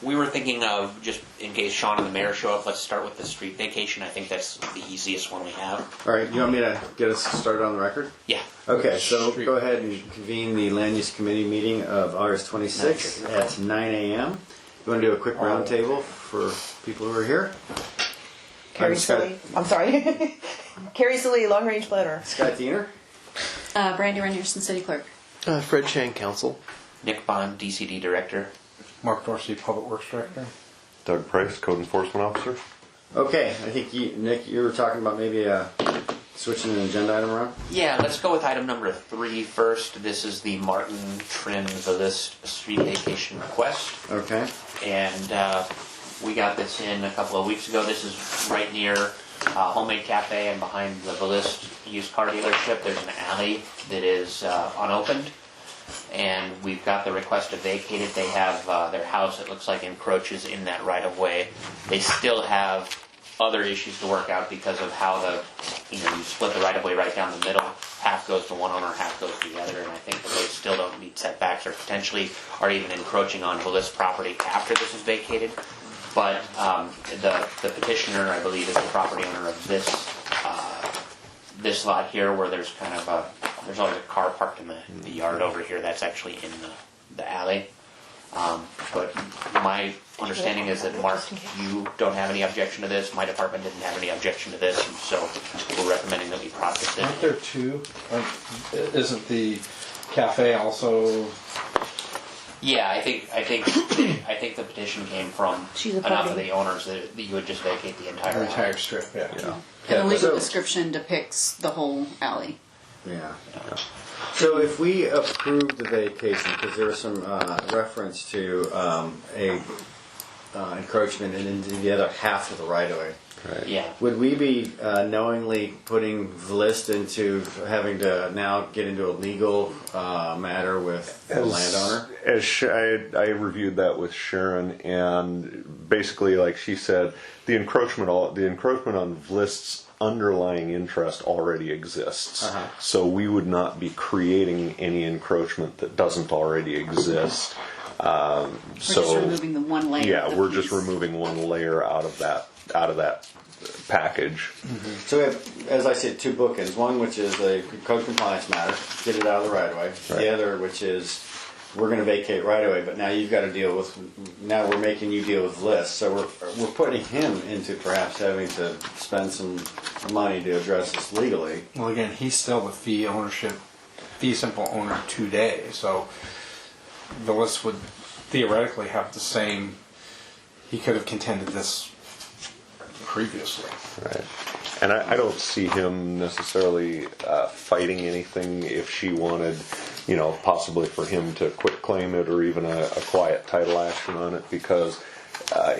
We were thinking of, just in case Sean and the mayor show up, let's start with the street vacation. I think that's the easiest one we have. All right, you want me to get us started on the record? Yeah. Okay, so go ahead and convene the Land Use Committee meeting of August 26th at 9 a.m. You want to do a quick roundtable for people who are here? Carrie Silly. I'm sorry. Carrie Silly, Long Range Planner. Scott Diener. Brandy Renderson, City Clerk. Fred Shang, Council. Nick Bond, DCD Director. Mark Dorsey, Public Works Director. Doug Price, Code Enforcement Officer. Okay, I think Nick, you were talking about maybe switching an agenda item around? Yeah, let's go with item number 3 first. This is the Martin Trim Valist street vacation request. Okay. And we got this in a couple of weeks ago. This is right near Homemade Cafe, and behind the Valist used car dealership there's an alley that is unopened. And we've got the request to vacate it. They have their house, it looks like, encroaches in that right of way. They still have other issues to work out because of how you split the right of way right down the middle. Half goes to one owner, half goes to the other, and I think that they still don't meet setbacks or potentially are even encroaching on Valist property after this is vacated. But the petitioner, I believe, is the property owner of this lot here, where there's kind of there's always a car parked in the yard over here. That's actually in the alley. But my understanding is that, Mark, you don't have any objection to this. My department didn't have any objection to this, and so we're recommending that we process it. Aren't there two? Isn't the cafe also? Yeah, I think the petition came from enough of the owners that you would just vacate the entire strip. Yeah. And the legal description depicts the whole alley. Yeah. So if we approve the vacation, because there was some reference to a encroachment into the other half of the right-of-way, Right. Yeah. would we be knowingly putting the list into having to now get into a legal matter with the landowner? I reviewed that with Sharon, and basically, like she said, the encroachment on Vlist's underlying interest already exists. Uh-huh. So we would not be creating any encroachment that doesn't already exist. We're just removing the one layer. Yeah, we're just removing one layer out of that package. Mm-hmm. So we have, as I said, two bookends. One which is a code compliance matter, get it out of the right of way. Right. The other which is we're going to vacate right away, but now you've got to deal with. Now we're making you deal with lists. So we're putting him into perhaps having to spend some money to address this legally. Well, again, he's still the fee simple owner today. So the list would theoretically have the same. He could have contended this previously. Right. And I don't see him necessarily fighting anything if she wanted, possibly for him to quit claim it or even a quiet title action on it, because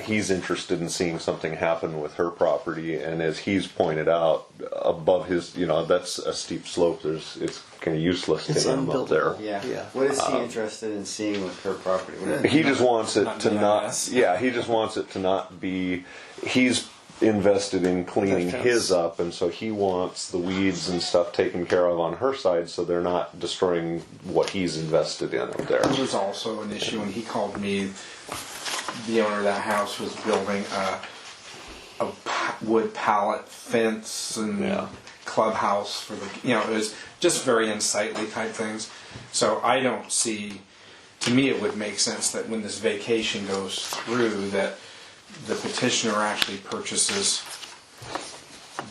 he's interested in seeing something happen with her property. And as he's pointed out, above his, that's a steep slope. It's kind of useless to him up there. Yeah. What is he interested in seeing with her property? He just wants it to not. Yeah, he just wants it to not be. He's invested in cleaning his up, and so he wants the weeds and stuff taken care of on her side, so they're not destroying what he's invested in up there. There was also an issue when he called me. The owner of that house was building a wood pallet fence and clubhouse for the. It was just very unsightly type things. So I don't see. To me, it would make sense that when this vacation goes through, that the petitioner actually purchases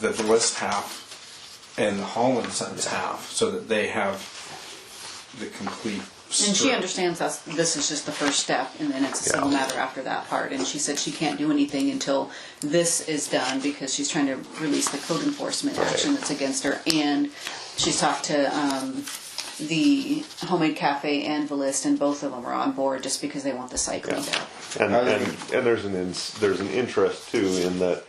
the list half and the Holland Sons half, so that they have the complete. And she understands this is just the first step, and then it's a civil matter after that part. And she said she can't do anything until this is done, because she's trying to release the code enforcement action that's against her. And she's talked to the Homemade Cafe and Valist, and both of them are on board just because they want the site cleaned up. And there's an interest too in that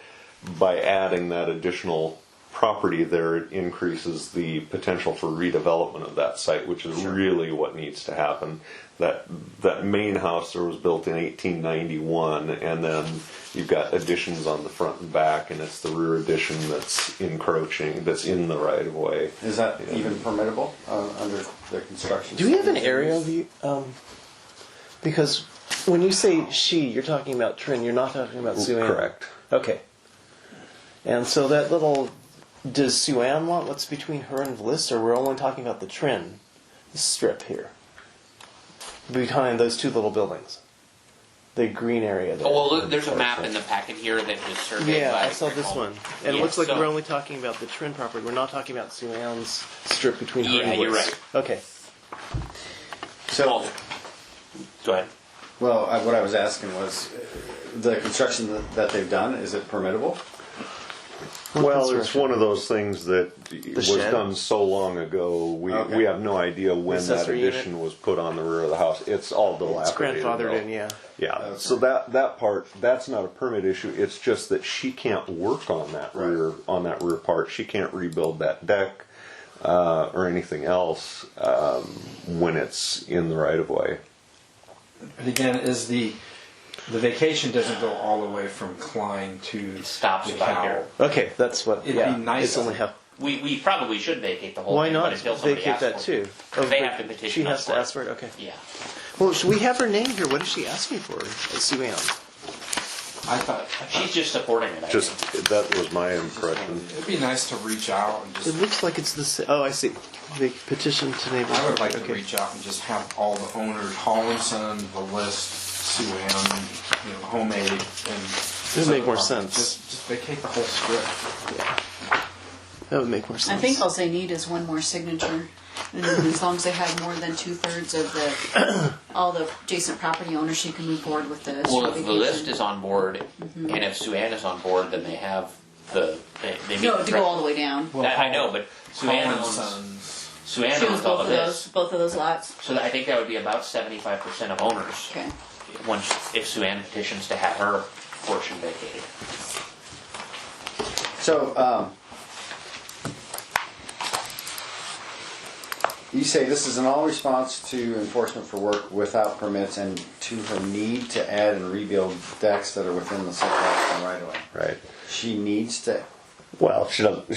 by adding that additional property there, it increases the potential for redevelopment of that site, which is really what needs to happen. That main house there was built in 1891, and then you've got additions on the front and back, and it's the rear addition that's encroaching, that's in the right of way. Is that even permittable under the construction? Do we have an area of because When you say she, you're talking about Trin. You're not talking about Sue Ann. Correct. Okay. And so that little, does Sue Ann want what's between her and Bliss, or we're only talking about the Trin strip here? Behind those two little buildings. The green area there. Oh, well, look, there's a map in the packet here that was surveyed Yeah, by I saw this one. And it Yeah, looks like so- we're only talking about the Trin property. We're not talking about Sue Ann's strip between her Yeah, and Bliss. you're right. Okay. So, Go ahead. well, what I was asking was, the construction that they've done, is it permittable? Well, it's one of those things that was shed? done so long ago. Okay. We have no idea when that Accessory addition unit? was put on the rear of the house. It's all It's dilapidated. grandfathered though. in, yeah. Yeah. Okay. So that part, that's not a permit issue. It's just that she can't work on that rear part. She can't rebuild that deck or anything else when it's in the right of way. But again, is the vacation doesn't go all the way from Klein to It stops the about cow. here. Okay, that's what. It'd yeah, be nice It's only to- half. We probably should vacate the whole Why thing, not but until somebody vacate asks that for too? it. Oh, They but have to petition She has us to for ask for it. Okay. Yeah. Well, we have her name here. What does she ask me for, Sue Ann? I thought She's just supporting it, I Just think. that was my impression. it'd be nice to reach out and It just. looks like it's the same. Oh, I see. The petition to neighbors. I would like to Okay. reach out and just have all the owners, Hollinson, the list, Sue Ann, Homemade, and. It would make more sense. Just vacate the whole strip. That would make more sense. I think all they need is one more signature. And then as long as they have more than 2/3 of the, all the adjacent property owners, she can move forward with the Well, if the vacation. list is on board, and if Sue Ann is on board, then they have they meet No, the to go all the way down. That I know, but Sue Ann owns Hollinson's. She owns all both of of this. both of those lots. So I think that would be about 75% of owners. Okay. Once if Sue Ann petitions to have her portion vacated. So, you say this is in all response to enforcement for work without permits and to her need to add and rebuild decks that are within the setbacks and right of way. Right. She needs to, Well, she doesn't.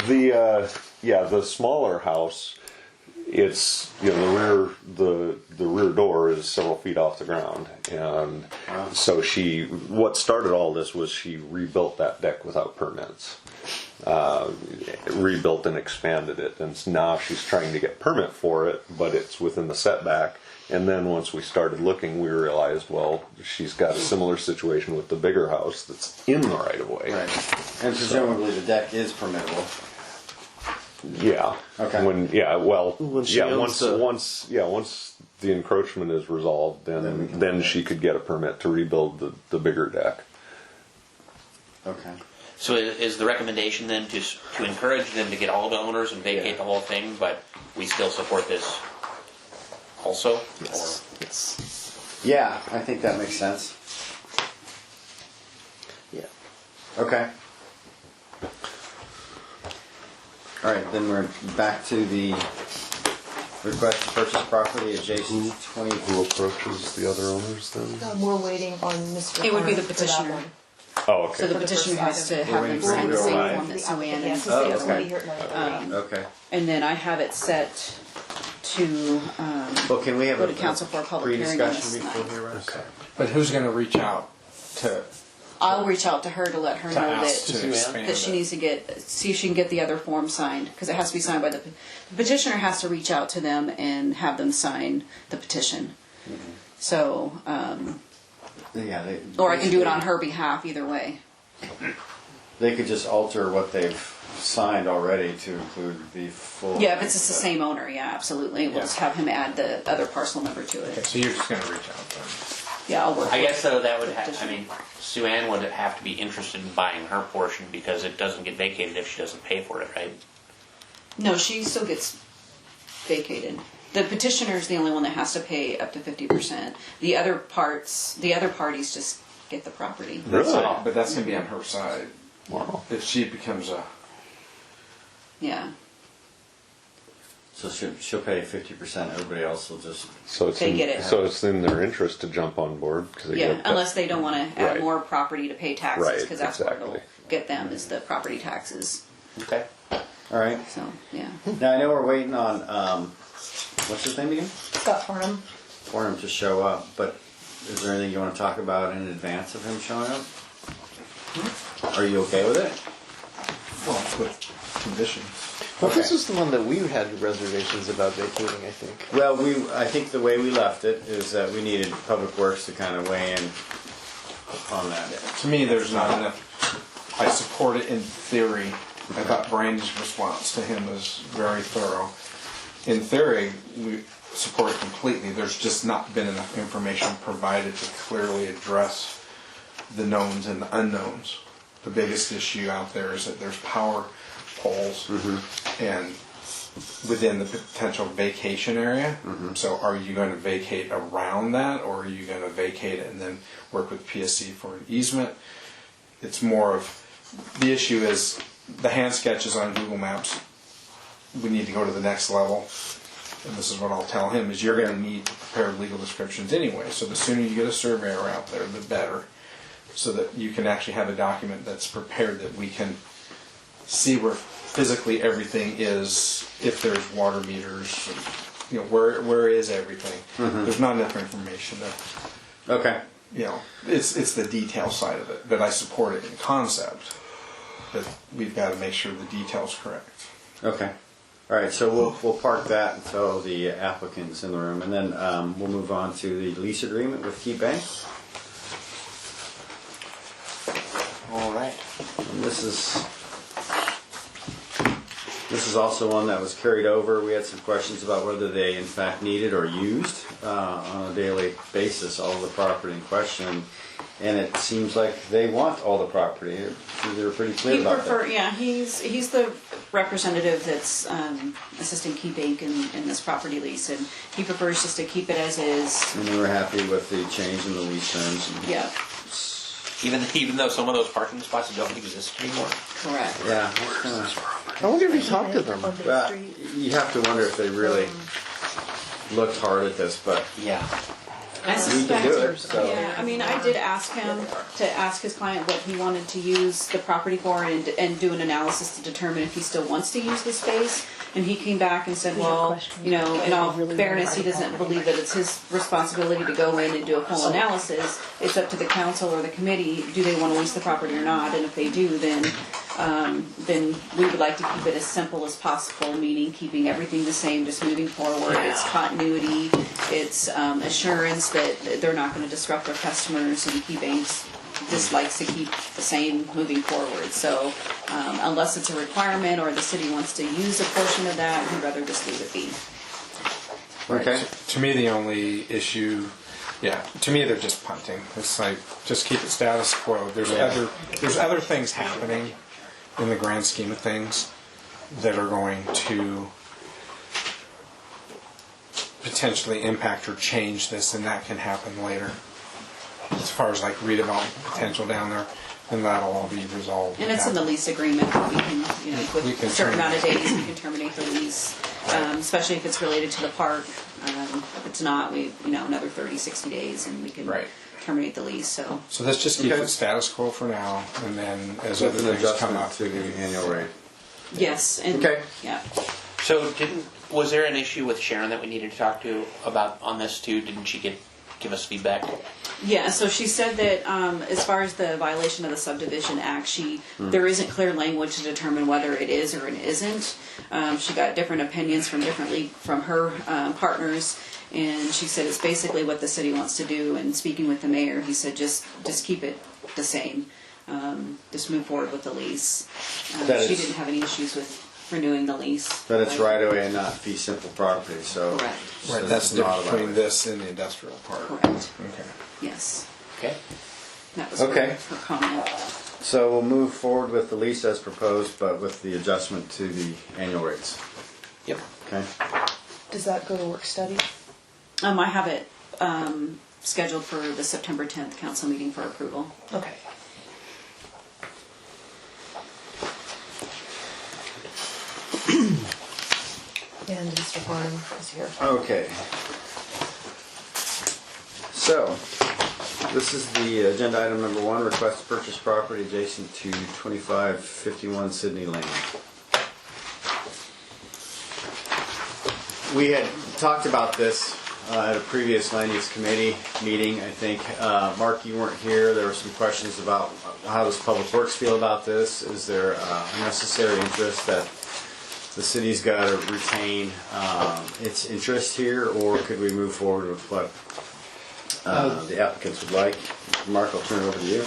The smaller house. It's the rear door is several feet off the ground, and so what started all this was she rebuilt that deck without permits, rebuilt and expanded it, and now she's trying to get permit for it, but it's within the setback. And then once we started looking, we realized, well, she's got a similar situation with the bigger house that's in the right of way. right, and presumably the deck is permittable. Yeah. Okay. When she owns once the encroachment is resolved, Then we can then do she that. could get a permit to rebuild the bigger deck. Okay. So is the recommendation then to encourage them to get all the owners and vacate the whole thing, but we still support this also? Yes. Yes. Yeah, I think that makes sense. Yeah. Okay. All right, then we're back to the request to purchase property adjacent to 20. Who approaches the other owners then? We're waiting on Mr. It would be Hunter the for that petitioner. one. Oh, So the For the petitioner first has to item. have We're them waiting for sign you the to same arrive. form that Sue Ann is. Oh, Yeah, okay. somebody here tonight. Okay. And then I have it set to Well, can we have go a to council for a public hearing on pre-discussion this before tonight. he arrives? Okay. But who's going to reach out to I'll reach out to her to let her know ask that to expand that she it? needs to see if she can get the other form signed, because it has to be signed by the petitioner has to reach out to them and have them sign the petition. So, Yeah, or I can do it on her behalf, either way. They could just alter what they've signed already to include the full. Yeah, if it's just the same owner, yeah, absolutely. We'll just have him add the other parcel number to Okay, it. so you're just going to reach out then. Yeah, I'll work. I with guess though that would the have, petitioner. Sue Ann would have to be interested in buying her portion because it doesn't get vacated if she doesn't pay for it, right? No, she still gets vacated. The petitioner is the only one that has to pay up to 50%. The other parties just get the property. Really? But that's going to be on her side. Wow. If she becomes a. Yeah. So she'll pay 50%. Everybody else will just. So it's They get it. So it's in their interest to jump on board because they Yeah, get unless they don't want to add Right. more property to pay taxes, Right, because that's exactly. what it'll get them is the property taxes. Okay. All right. So, yeah. Now I know we're waiting on what's his name again? Scott Farnham. for him to show up, but is there anything you want to talk about in advance of him showing up? Are you okay with it? Well, with conditions. Well, this Okay. was the one that we had reservations about vacating, I think. Well, I think the way we left it is that we needed Public Works to kind of weigh in on that. To me, there's not enough. I support it in theory. I thought Brandy's response to him was very thorough. In theory, we support it completely. There's just not been enough information provided to clearly address the knowns and the unknowns. The biggest issue out there is that there's power poles and within the potential vacation area. So are you going to vacate around that, or are you going to vacate it and then work with PSC for an easement? It's more of, the issue is the hand sketches on Google Maps. We need to go to the next level. And this is what I'll tell him, is you're going to need to prepare legal descriptions anyway. So the sooner you get a surveyor out there, the better. So that you can actually have a document that's prepared that we can see where physically everything is, if there's water meters, you know, where is everything. There's not enough information there. Okay. You know, it's the detail side of it, but I support it in concept. But we've got to make sure the detail's correct. Okay. All right, so we'll park that until the applicant's in the room, and then we'll move on to the lease agreement with Keybank. All right. And this is also one that was carried over. We had some questions about whether they in fact needed or used on a daily basis all of the property in question. And it seems like they want all the property. They were pretty clear about that. Yeah, he's the representative that's assisting Keybank in this property lease, and he prefers just to keep it as is. And they were happy with the change in the lease terms. And Yeah, Even though some of those parking spots don't exist anymore. correct. yeah, I wonder if you talked to them. well, you have to wonder if they really looked hard at this, but Yeah. I we can suspect. do it. So. Yeah, I mean, I did ask him to ask his client what he wanted to use the property for and do an analysis to determine if he still wants to use the space. And he came back and said, well, you know, in all fairness, he doesn't believe that it's his responsibility to go in and do a full analysis. It's up to the council or the committee, do they want to lease the property or not? And if they do, then we would like to keep it as simple as possible, meaning keeping everything the same, just moving forward. It's continuity, it's assurance that they're not going to disrupt their customers, and Keybank just likes to keep the same moving forward. So unless it's a requirement or the city wants to use a portion of that, he'd rather just leave it be. Okay. To me, the only issue, to me they're just punting. It's like, just keep it status quo. There's other things happening in the grand scheme of things that are going to potentially impact or change this, and that can happen later. As far as like redevelopment potential down there, and that'll all be resolved. And it's in the lease agreement that we can, you know, We with can a certain amount of terminate. days, we can terminate the lease, especially if it's related to the park. If it's not, another 30, 60 days, and we can Right. terminate the lease. So So let's just keep Okay. it status quo for now, and then as With other an things come adjustment up, to the annual rate. yes, and Okay. yeah. So was there an issue with Sharon that we needed to talk to about on this too? Didn't she give us feedback? Yeah, so she said that as far as the violation of the Subdivision Act, there isn't clear language to determine whether it is or it isn't. She got different opinions from her partners, and she said it's basically what the city wants to do. And speaking with the mayor, he said just keep it the same, just move forward with the lease. That She is- didn't have any issues with renewing the lease. But it's right away and not fee simple property, so. Correct. so right, that's it's the not difference a between violation. this and the industrial part. Correct. Okay. Yes, Okay. that was Okay. her comment. So we'll move forward with the lease as proposed, but with the adjustment to the annual rates. Yep. Okay? Does that go to work study? I have it scheduled for the September 10th council meeting for approval. Okay. And Mr. Farnham is here. Okay. So, this is the agenda item number 1, request to purchase property adjacent to 2551 Sydney Lane. We had talked about this at a previous land use committee meeting, I think. Mark, you weren't here. There were some questions about how does Public Works feel about this? Is there a necessary interest that the city's got to retain its interest here, or could we move forward with what the applicants would like? Mark, I'll turn it over to you.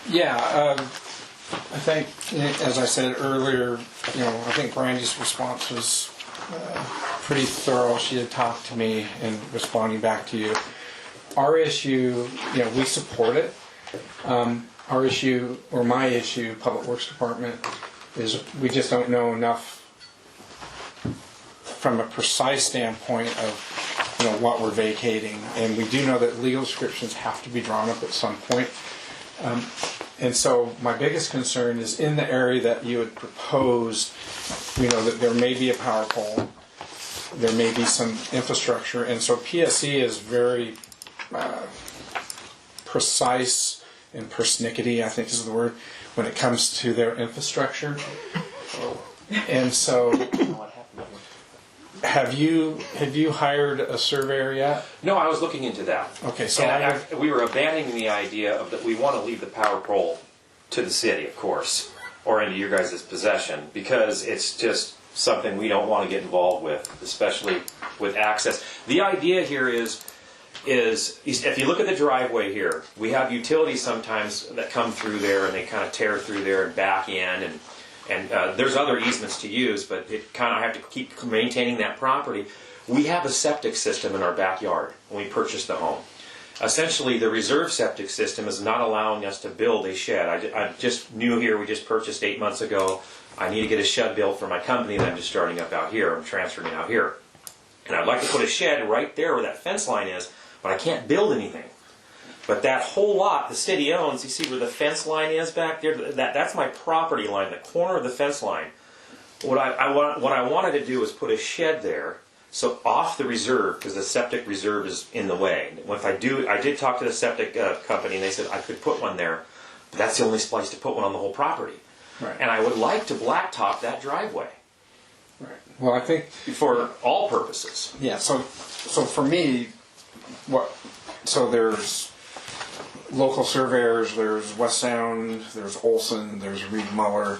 Yeah, I think, as I said earlier, I think Brandy's response was pretty thorough. She had talked to me and responding back to you. Our issue, we support it. Our issue, or my issue, Public Works Department, is we just don't know enough from a precise standpoint of what we're vacating, and we do know that legal descriptions have to be drawn up at some point. And so my biggest concern is in the area that you had proposed, that there may be a power pole, there may be some infrastructure, and so PSE is very precise and persnickety, I think is the word, when it comes to their infrastructure. And so, have you hired a surveyor yet? No, I was looking into that. Okay, so And we were abandoning the idea of that we want to leave the power pole to the city, of course, or into your guys' possession, because it's just something we don't want to get involved with, especially with access. The idea here is if you look at the driveway here, we have utilities sometimes that come through there and they kind of tear through there and back in, and there's other easements to use, but it kind of have to keep maintaining that property. We have a septic system in our backyard when we purchased the home. Essentially, the reserve septic system is not allowing us to build a shed. I just new here, we just purchased 8 months ago. I need to get a shed built for my company that I'm just starting up out here. I'm transferring out here. And I'd like to put a shed right there where that fence line is, but I can't build anything. But that whole lot the city owns, you see where the fence line is back there? That's my property line, the corner of the fence line. What I wanted to do was put a shed there, so off the reserve, because the septic reserve is in the way. If I did talk to the septic company, and they said I could put one there, but that's the only place to put one on the whole property. Right. And I would like to blacktop that driveway. Right. Well, I think For all purposes. yeah. So for me, there's local surveyors. There's West Sound. There's Olson. There's Reed Muller.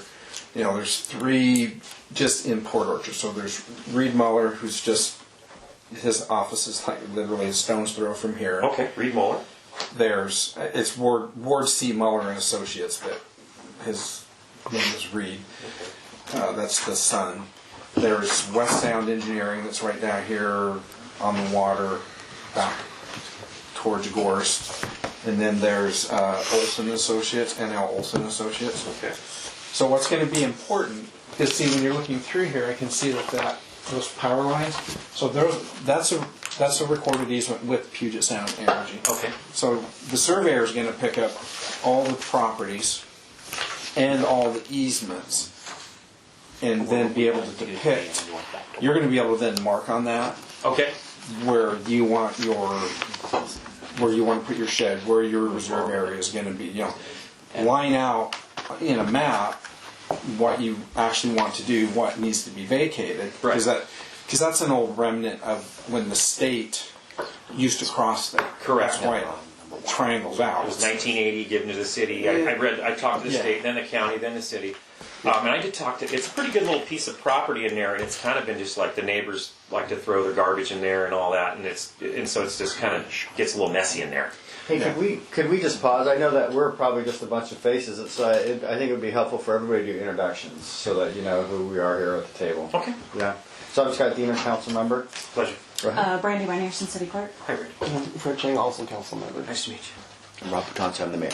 There's 3 just in Port Orchard. So there's Reed Muller, who's just his office is like literally a stone's throw from here. Okay, Reed Muller. It's Ward C. Muller and Associates, but his name is Reed. That's the son. There's West Sound Engineering that's right down here on the water, back towards Gorst. And then there's Olson Associates, NL Olson Associates. Okay. So what's going to be important is, see, when you're looking through here, I can see that those power lines. So that's a recorded easement with Puget Sound Energy. Okay. So the surveyor is going to pick up all the properties and all the easements, and then be able to depict. You're going to be able to then mark on that Okay. where you want to put your shed, where your reserve area is going to be. Line out in a map what you actually want to do, what needs to be vacated, Right. because that's an old remnant of when the state used to cross that. Correct. That's why it triangles out. It was 1980, given to the city. I talked to the state, then the county, then the city. And I did talk to, it's a pretty good little piece of property in there, and it's kind of been just like the neighbors like to throw their garbage in there and all that, and so it's just kind of gets a little messy in there. Hey, could we just pause? I know that we're probably just a bunch of faces. I think it would be helpful for everybody to do introductions so that you know who we are here at the table. Okay. Yeah. So I'm Scott Deemer, council member. Pleasure. Go ahead. Brandy Weinherson, City Clerk. Hi, Rick. Fred Chang, also council member. Nice to meet you. I'm Rob Petanza, I'm the mayor.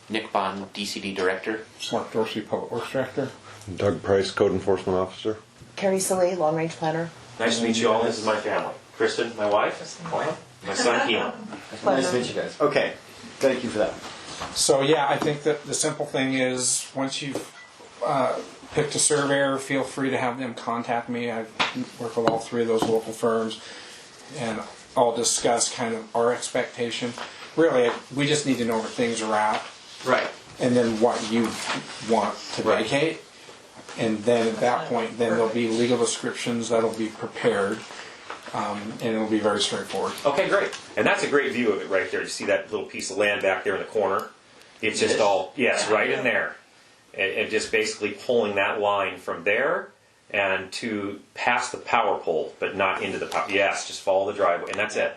Nick Bond, DCD Director. Mark Dorsey, Public Works Director. Doug Price, Code Enforcement Officer. Carrie Silly, Long Range Planner. Nice to meet you all. This is my family. Kristen, my wife. My son, Keelan. Nice to meet you guys. Okay, thank you for that. So yeah, I think that the simple thing is once you've picked a surveyor, feel free to have them contact me. I work with all 3 of those local firms, and I'll discuss kind of our expectation. Really, we just need to know where things are at, Right. and then what you want to Right. vacate. And then at that point, then there'll be legal descriptions that'll be prepared. and it'll be very straightforward. Okay, great. And that's a great view of it right there. You see that little piece of land back there in the corner? It's just all, yes, right in there. And just basically pulling that line from there and to past the power pole, but not into the power. Yes, just follow the driveway, and that's it.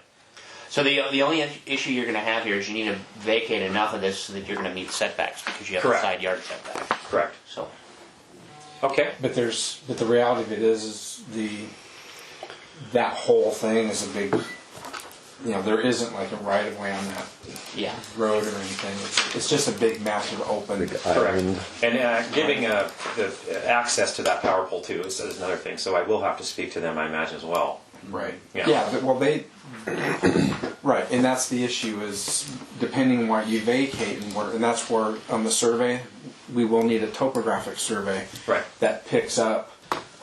So the only issue you're going to have here is you need to vacate enough of this so that you're going to meet setbacks because you have Correct. a side yard setback. Correct. So Okay. But the reality of it is that whole thing is a big, there isn't like a right of way on that yeah. road or anything. It's just a big massive open. Island. And giving the access to that power pole too is another thing. So I will have to speak to them, I imagine, as well. Right. Yeah. Right, and that's the issue is depending on what you vacate and that's where on the survey we will need a topographic survey. Right. That picks up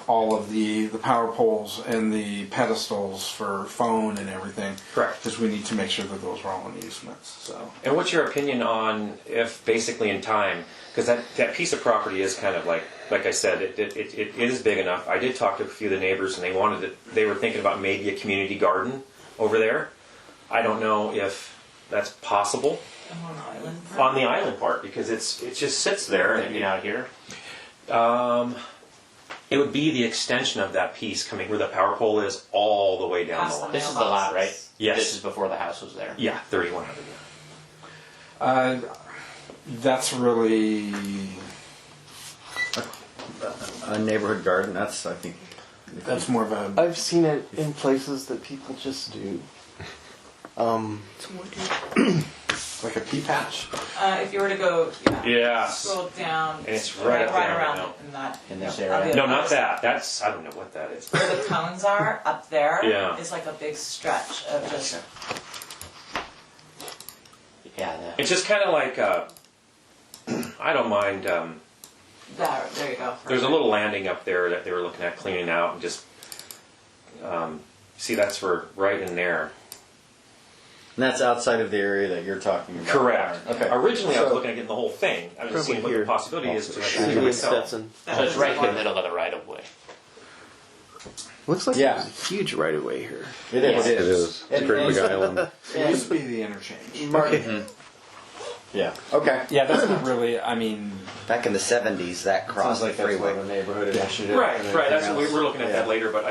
all of the power poles and the pedestals for phone and everything. Correct. Because we need to make sure that those are all in easements. So. And what's your opinion on if basically in time, because that piece of property is kind of like I said, it is big enough. I did talk to a few of the neighbors and they were thinking about maybe a community garden over there. I don't know if that's possible on the island part because it just sits there and Maybe out here. it would be the extension of that piece coming where the power pole is all the way down the line. This is the lot, right? Yes. This is before the house was there. Yeah, 3100. That's really A neighborhood garden, that's, I think, that's more of a I've seen it in places that people just do. like a pea patch. If you were to go, Yeah. scroll down, And it's right up there around now. in that. In this on area? the No, other not side. that. That's, I don't know what that is. Where the cones are up there Yeah. is like a big stretch of just. Yeah. It's just kind of like, I don't mind, There you go. there's a little landing up there that they were looking at cleaning out and just, see that's for right in there. and that's outside of the area that you're talking about. Correct. Okay. Originally I was So- looking at getting the whole thing. I was just Probably seeing what here. the possibility is to Maybe actually do in myself. Stetson. So it's right in the middle of the right of way. Looks like Yeah. there's a huge right of way here. It is. Yeah. It is. It's a And- pretty big and- island. It used to be the interchange. Martin. Yeah, okay. Yeah, that's not really. I mean, Back in the 70s, that Sounds crossed like the that's freeway. more of a neighborhood initiative. Right, and right. That's everything we're else. looking at that Yeah. later, but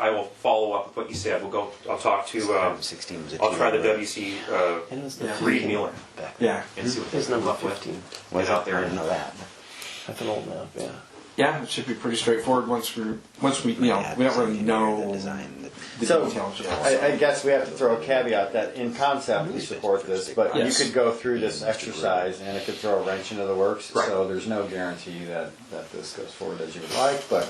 I will follow up with what you said. I'll talk to, 16 was a I'll try the two-year-old. WC, And it was the Reed Mueller back yeah, and see what His they come number up with. 15. Was Get out it? there I and didn't know that. That's an old map, yeah. yeah. It should be pretty straightforward once we we don't really know the So, details yet. I guess we have to throw a caveat that in concept we support this, but Yes. you could go through this exercise and it could throw a wrench into the works. Right. So there's no guarantee that this goes forward as you would like, but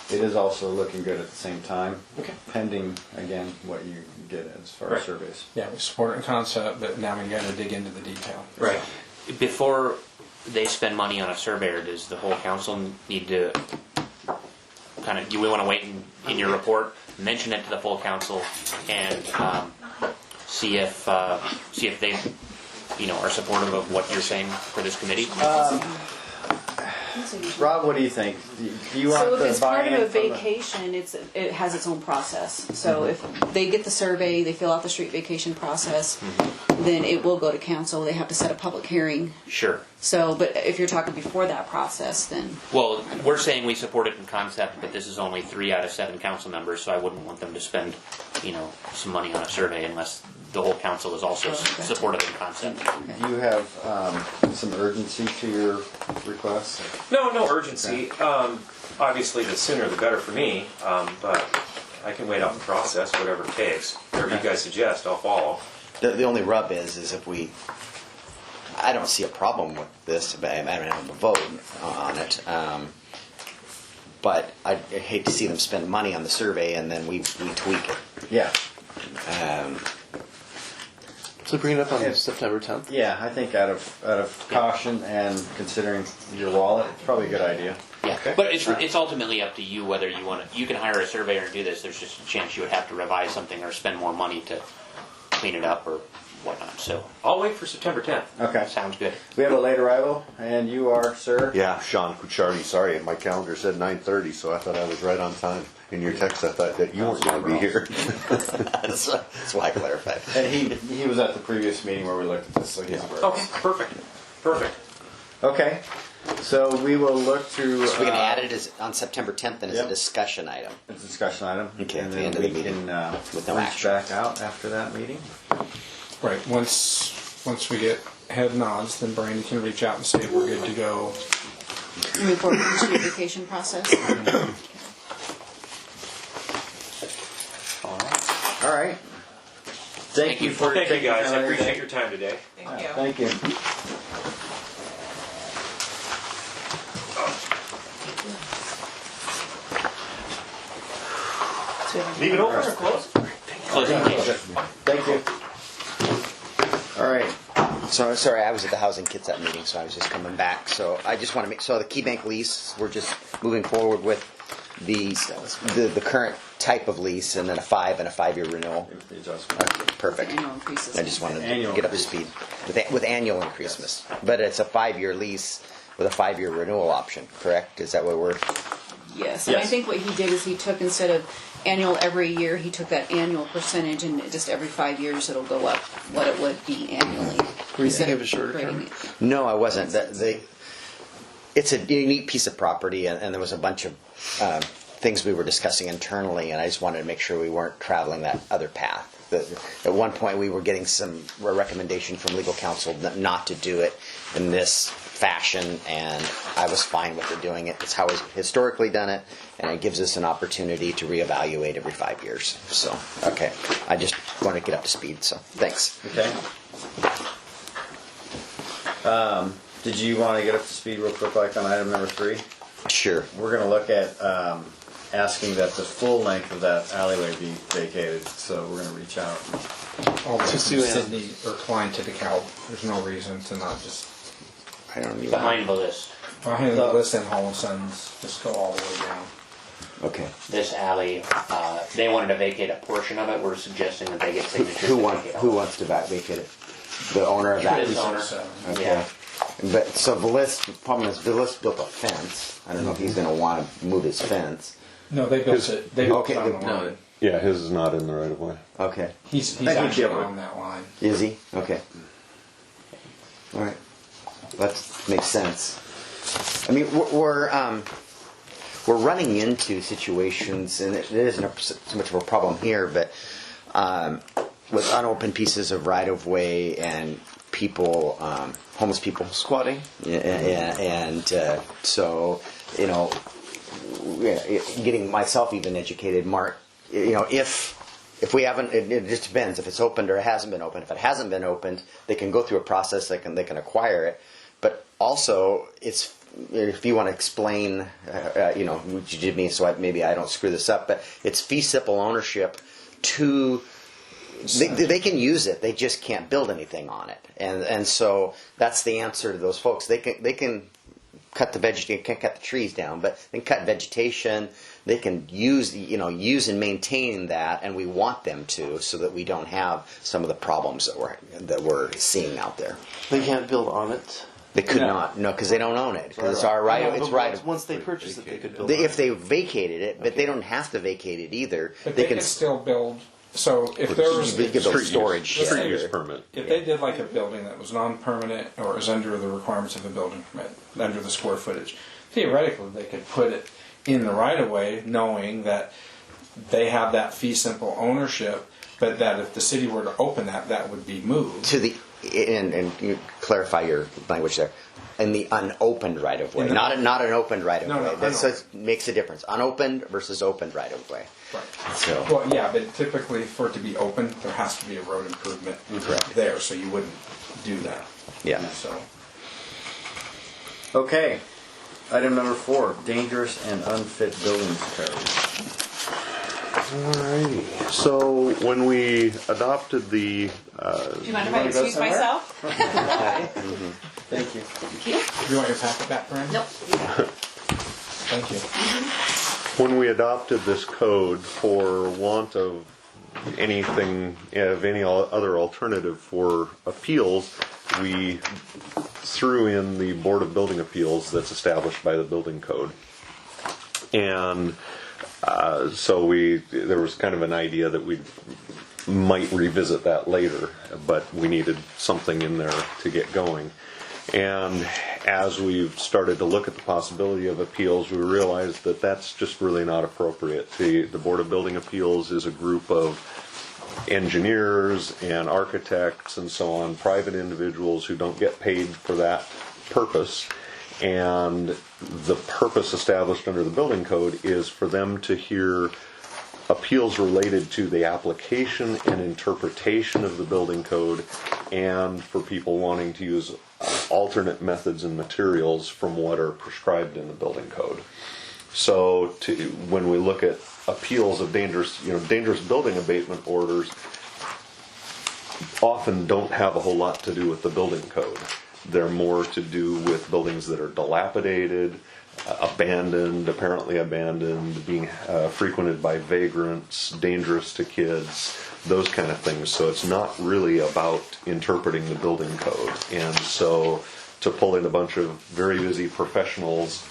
it is also looking good at the same time. Okay. Pending, again, what you get as far Right. as surveys. Yeah, we support it in concept, but now we got to dig into the detail. Right. Before they spend money on a surveyor, does the whole council need to kind of, do we want to wait in your report, mention it to the full council, and see if they, are supportive of what you're saying for this committee? Rob, what do you think? Do you want So if the it's part buy-in of a from the- vacation, it has its own process. So if they get the survey, they fill out the street vacation process, then it will go to council. They have to set a public hearing. Sure. So, but if you're talking before that process, then Well, we're saying we support it in concept, but this is only 3 out of 7 council members, so I wouldn't want them to spend, some money on a survey unless the whole council is also Okay. supportive in concept. Do you have some urgency to your request? No urgency. Obviously, the sooner the better for me, but I can wait out the process, whatever it takes. Whatever you guys suggest, I'll follow. The only rub is if we. I don't see a problem with this, but I don't have a vote on it. But I'd hate to see them spend money on the survey and then we tweak it. Yeah. So bring it up on Yeah. September 10th. Yeah, I think out of caution and considering your wallet, it's probably a good idea. Yeah, but it's ultimately up to you whether you want to. You can hire a surveyor and do this. There's just a chance you would have to revise something or spend more money to clean it up or whatnot. So I'll wait for September 10th. Okay. sounds good. We have a late arrival, and you are, sir? Yeah, Sean Kuchardi. Sorry, my calendar said 9:30, so I thought I was right on time. in your text, I thought that you weren't going to be here. That's why I clarified. And he was at the previous meeting where we looked at this, so he's aware. Okay, perfect. Perfect. Okay, so we will look to. So we're going to add it as on September 10th and as Yep. a discussion item. It's a discussion item. Okay, and at the then end of we the meeting, can with no reach action. back out after that meeting. Right. Once we get head nods, then Brandy can reach out and say we're good to go. Move forward with the vacation process. All right. Thank you for Thank you taking guys. time I out of your appreciate day. your time today. Thank you. Thank you. Leave it open or close? Closing date. Thank you. All right. So sorry, I was at the Housing Kitsap meeting, so I was just coming back. So I just want to make so the Keybank lease, we're just moving forward with the current type of lease, and then a 5-year renewal. The adjustment. Okay, perfect. Annual increases. I just wanted to Annual get up to speed with annual increases, but it's a 5-year lease with a 5-year renewal option. Correct? Is that what we're? Yes, and I Yes. think what he did is he took, instead of annual every year, he took that annual percentage, and just every 5 years it'll go up what it would be annually. Were you Instead thinking of a shorter grading term? it. No, I wasn't. It's a unique piece of property, and there was a bunch of things we were discussing internally, and I just wanted to make sure we weren't traveling that other path. At one point, we were getting a recommendation from legal counsel not to do it in this fashion, and I was fine with it doing it. It's how we've historically done it, and it gives us an opportunity to reevaluate every 5 years. So, okay. I just wanted to get up to speed, so thanks. Okay. Did you want to get up to speed real quick, like on item number 3? Sure. We're going to look at asking that the full length of that alleyway be vacated. So we're going to reach out. All To to Sue Ann. Sydney or Klein to DeKalb. There's no reason to not just I don't even. Behind the list. behind the list and Hall and Sons. Just go all the way down. Okay. This alley, they wanted to vacate a portion of it. We're suggesting that they get signatures. to vacate all Who of it. wants to vacate it? The owner of that. This owner. Okay. Yeah. But so the problem is Villis built a fence. I don't know if he's going to want to move his fence. No, they built it. They built Okay, it on the no. line. Yeah, his is not in the right of way. Okay. He's Thank you, actually Gilbert. on that line. Is he? Okay. All right. That makes sense. I mean, we're running into situations, and it isn't so much of a problem here, but with unopened pieces of right of way and people, homeless people Squatting. and so getting myself even educated, Mark. If we haven't, it just depends if it's opened or it hasn't been opened. If it hasn't been opened, they can go through a process. They can acquire it, but also it's. If you want to explain, what you did me, so maybe I don't screw this up, but it's fee simple ownership to. They can use it. They just can't build anything on it, and so that's the answer to those folks. They can cut the vegetation, can't cut the trees down, but they can cut vegetation. They can use and maintain that, and we want them to, so that we don't have some of the problems that we're seeing out there. They can't build on it. They could not, no, because they don't own it. Because it's our right. No, It's but right. once they purchase it, they could build. If they vacated it, but they don't have to vacate it either. But they can still build. So if there was They can build storage. Street Yeah. use permit. If they did like a building that was non-permanent or is under the requirements of a building permit, under the square footage, theoretically they could put it in the right of way, knowing that they have that fee simple ownership, but that if the city were to open that would be moved. To the and you clarify your language there. In the unopened right of way, In the- not an opened right of No, way. no, That unopened. makes a difference. Unopened versus opened right of way. Right. So Well, yeah, but typically for it to be open, there has to be a road improvement Correct. there, so you wouldn't do that. yeah. So Okay. Item number 4: dangerous and unfit buildings code. Alrighty. So when we adopted the, Do you mind if wanna I go excuse somewhere? myself? Thank you. you want your packet back, Brian? Nope. Thank you. when we adopted this code, for want of any other alternative for appeals, we threw in the Board of Building Appeals that's established by the building code. And So there was kind of an idea that we might revisit that later, but we needed something in there to get going. And as we've started to look at the possibility of appeals, we realized that that's just really not appropriate. The Board of Building Appeals is a group of engineers and architects and so on, private individuals who don't get paid for that purpose. And the purpose established under the building code is for them to hear appeals related to the application and interpretation of the building code, and for people wanting to use alternate methods and materials from what are prescribed in the building code. So when we look at appeals of dangerous building abatement orders, often don't have a whole lot to do with the building code. They're more to do with buildings that are dilapidated, apparently abandoned, being frequented by vagrants, dangerous to kids, those kind of things. So it's not really about interpreting the building code. And so to pull in a bunch of very busy professionals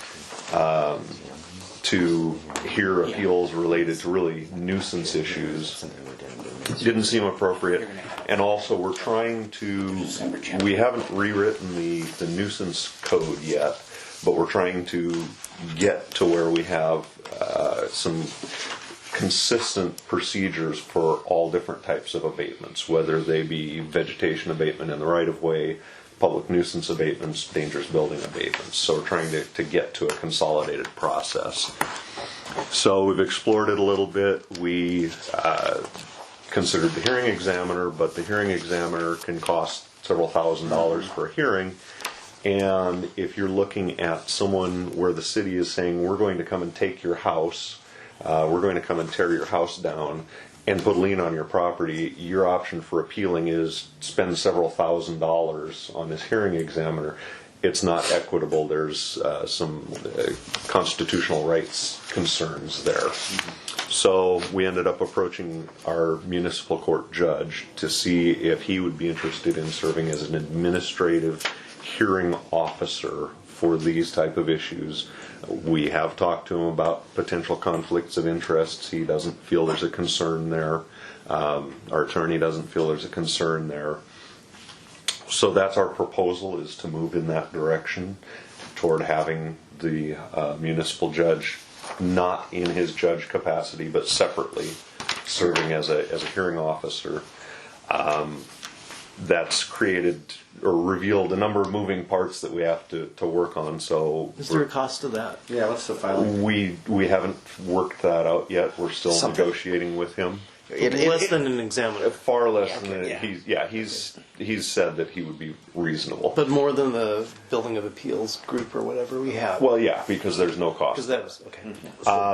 to hear appeals related to really nuisance issues didn't seem appropriate. And also we haven't rewritten the nuisance code yet, but we're trying to get to where we have some consistent procedures for all different types of abatements, whether they be vegetation abatement in the right-of-way, public nuisance abatements, dangerous building abatements. So we're trying to get to a consolidated process. So we've explored it a little bit. We considered the hearing examiner, but the hearing examiner can cost several $1,000s for a hearing. And if you're looking at someone where the city is saying, we're going to come and take your house, we're going to come and tear your house down and put a lien on your property, your option for appealing is spend several $1,000s on this hearing examiner. It's not equitable. There's some constitutional rights concerns there. So we ended up approaching our municipal court judge to see if he would be interested in serving as an administrative hearing officer for these type of issues. We have talked to him about potential conflicts of interests. He doesn't feel there's a concern there. Our attorney doesn't feel there's a concern there. So that's our proposal, is to move in that direction toward having the municipal judge not in his judge capacity but separately serving as a hearing officer. That's created or revealed a number of moving parts that we have to work on. So Is there a cost to that? Yeah, what's the filing? we haven't worked that out yet. We're still negotiating with him. Less than an examiner. Far less than Yeah. he's said that he would be reasonable. But more than the building of appeals group or whatever we have. Well, yeah, because there's no cost. Because that was, okay.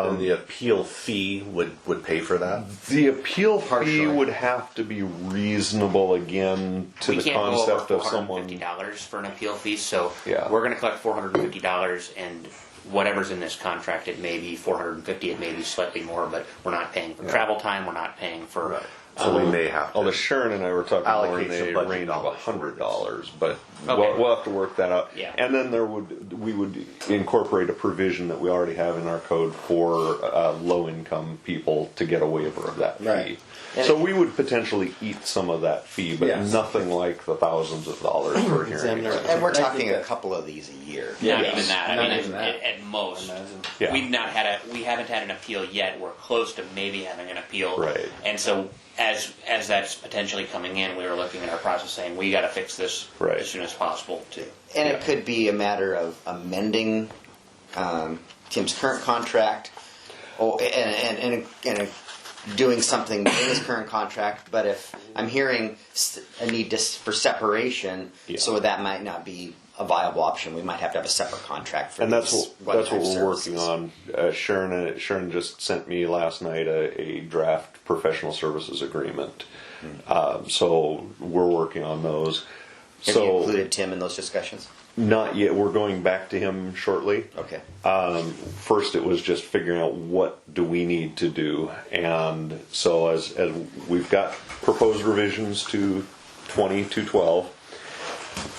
And the appeal fee would pay for that? The appeal fee Partially. would have to be reasonable again to We the can't go concept over of someone. $450 for an appeal fee, so Yeah. we're going to collect $450, and whatever's in this contract, it may be $450, it may be slightly more, but we're not paying for travel time, we're not paying for. So we may have Although to. Sharon and I were talking more in Allocate some the budget range of dollars for $100, but Okay. we'll have to work that out. Yeah. And then we would incorporate a provision that we already have in our code for low-income people to get a waiver of that fee. Right. So we would potentially eat some of that fee, but Yes. nothing like the thousands of dollars for a hearing Examiner. examiner. And we're talking a couple of these a year. Not Yes. even that. I Not mean, even that. at most. Yeah. We haven't had an appeal yet. We're close to maybe having an appeal. Right. And so as that's potentially coming in, we were looking at our process saying we got to fix this Right. as soon as possible too. And it could be a matter of amending Tim's current contract, and doing something in his current contract. But if I'm hearing a need for separation, Yeah. so that might not be a viable option. We might have to have a separate contract for And that's these what one-time we're working services. on. Sharon just sent me last night a draft professional services agreement. So we're working on those. Have you included Tim in those discussions? Not yet. We're going back to him shortly. Okay. First, it was just figuring out what do we need to do, and so as we've got proposed revisions to 20-12.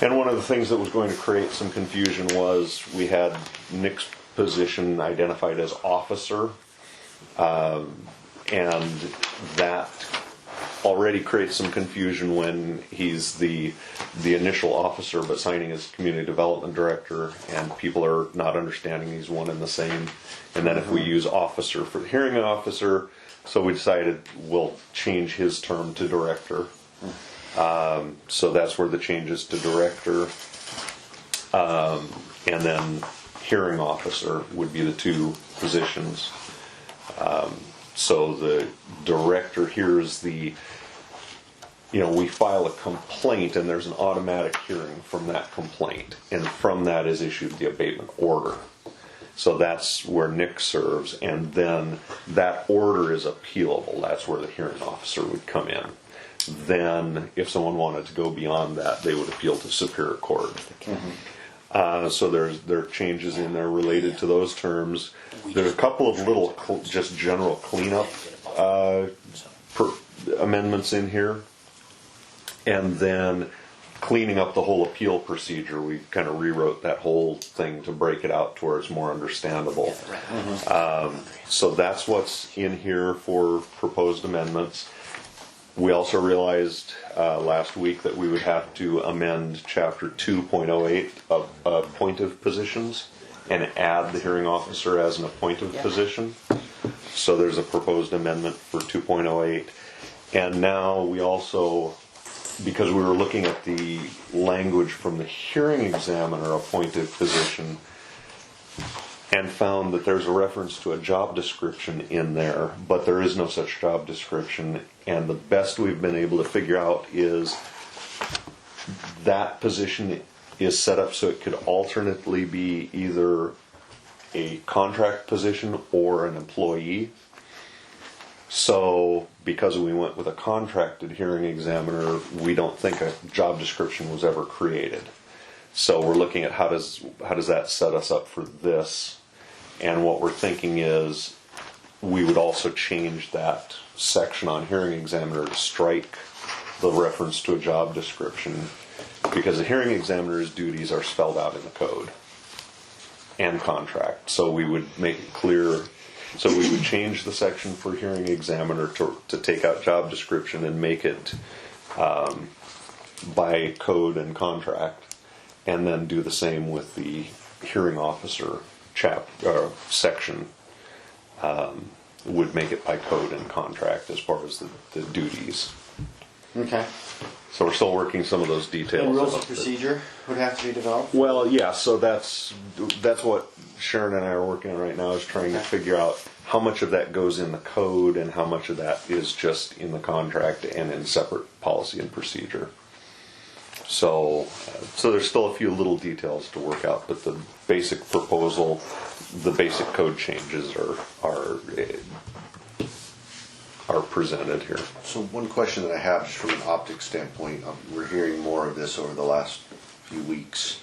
And one of the things that was going to create some confusion was we had Nick's position identified as officer, And that already creates some confusion when he's the initial officer but signing as community development director, and people are not understanding he's one and the same. And then if we use officer for the hearing officer, so we decided we'll change his term to director. So that's where the changes to director, and then hearing officer would be the two positions. So the director hears we file a complaint, and there's an automatic hearing from that complaint, and from that is issued the abatement order. So that's where Nick serves, and then that order is appealable. That's where the hearing officer would come in. Then, if someone wanted to go beyond that, they would appeal to Superior Court. So there are changes in there related to those terms. There's a couple of little just general cleanup amendments in here, and then cleaning up the whole appeal procedure. We kind of rewrote that whole thing to break it out to where it's more understandable. So that's what's in here for proposed amendments. We also realized last week that we would have to amend Chapter 2.08 of appointive positions and add the hearing officer as an appointive position. So there's a proposed amendment for 2.08. And now we also, because we were looking at the language from the hearing examiner appointed position, and found that there's a reference to a job description in there, but there is no such job description. And the best we've been able to figure out is that position is set up so it could alternately be either a contract position or an employee. So because we went with a contracted hearing examiner, we don't think a job description was ever created. So we're looking at how does that set us up for this. And what we're thinking is we would also change that section on hearing examiner to strike the reference to a job description, because the hearing examiner's duties are spelled out in the code and contract. So we would make it clear. So we would change the section for hearing examiner to take out job description and make it by code and contract, and then do the same with the hearing officer section. Would make it by code and contract as far as the duties. Okay. So we're still working some of those details. And rules of procedure would have to be developed? Well, yeah, so that's what Sharon and I are working on right now, is trying to figure out how much of that goes in the code and how much of that is just in the contract and in separate policy and procedure. So there's still a few little details to work out, but the basic proposal, the basic code changes are presented here. So one question that I have, just from an optics standpoint, we're hearing more of this over the last few weeks,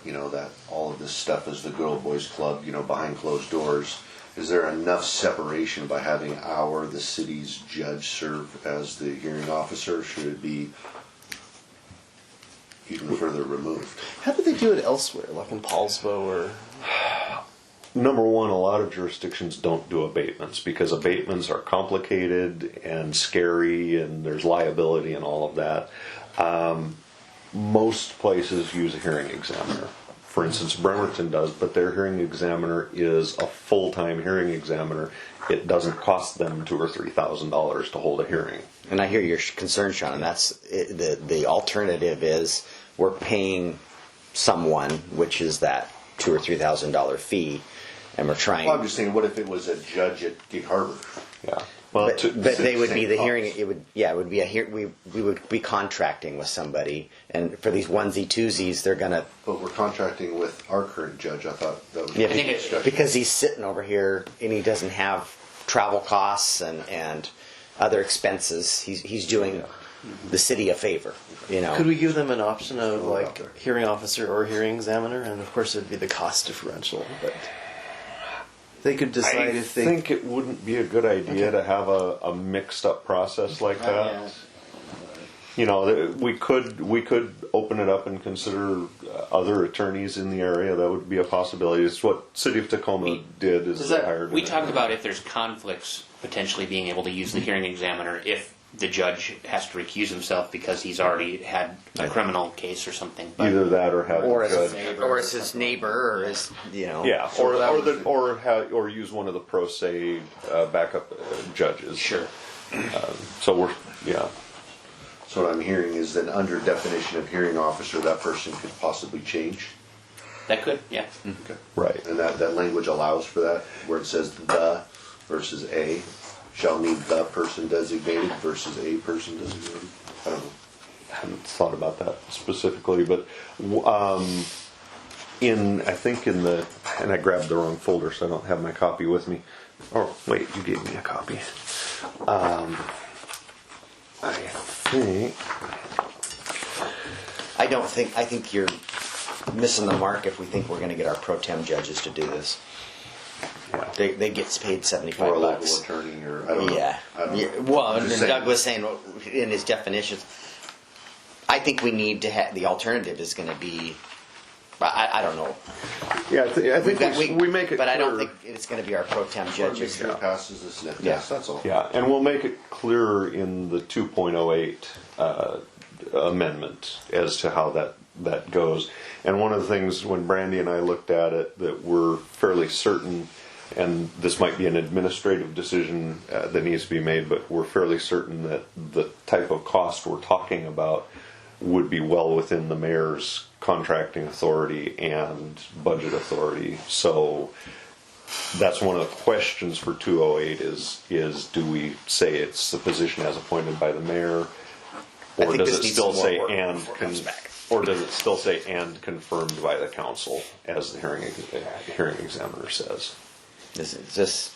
that all of this stuff is the good old boys club, behind closed doors. Is there enough separation by having the city's judge serve as the hearing officer? Should it be even further removed? How do they do it elsewhere, like in Paulsbo or? Number one, a lot of jurisdictions don't do abatements because abatements are complicated and scary, and there's liability and all of that. Most places use a hearing examiner. For instance, Bremerton does, but their hearing examiner is a full-time hearing examiner. It doesn't cost them $2,000 or $3,000 to hold a hearing. And I hear your concern, Sean, and that's the alternative is we're paying someone, which is that $2,000 or $3,000 fee, and we're trying. Well, I'm just thinking, what if it was a judge at Gig Harbor? Yeah. Well, but they would be the hearing. It would be we would be contracting with somebody, and for these onesie twosies, they're gonna. But we're contracting with our current judge. I thought that was because he's sitting over here and he doesn't have travel costs and other expenses. He's doing the city a favor. Could we give them an option of like hearing officer or hearing examiner? And of course, it'd be the cost differential, but. They could decide I think it wouldn't be a good idea to have a mixed up process like that. we could open it up and consider other attorneys in the area. That would be a possibility. It's what City of Tacoma did. Is they hired. We talked about if there's conflicts, potentially being able to use the hearing examiner if the judge has to recuse himself because he's already had a criminal case or something. But Either that or have Or the as, judge. or as his neighbor, or his, Yeah, or use one of the pro se backup judges. Sure. So So what I'm hearing is that under definition of hearing officer, that person could possibly change. That could, yeah. right. And that language allows for that, where it says the versus a, shall need the person designated versus a person designated. I don't know. I haven't thought about that specifically, but and I grabbed the wrong folder, so I don't have my copy with me. Oh, wait, you gave me a copy. I think you're missing the mark if we think we're going to get our pro tem judges to do this. Yeah. They get paid Or a $75. local attorney, or I don't know. Yeah. I don't know. Yeah. Well, I'm and just saying. Doug was saying in his definitions, I think we need to have the alternative is going to be. I don't know. Yeah, I think we make it. But I don't clear. think it's going to be our pro tem Make judges. sure it passes the sniff Yeah. test, that's all. Yeah, and we'll make it clearer in the 2.08 amendment as to how that goes. And one of the things when Brandy and I looked at it that we're fairly certain, and this might be an administrative decision that needs to be made, but we're fairly certain that the type of cost we're talking about would be well within the mayor's contracting authority and budget authority. So that's one of the questions for 208 is do we say it's the position as appointed by the mayor, or think does this it needs still some say more work and before it comes back. or does it still say and confirmed by the council, as the hearing examiner says? Is this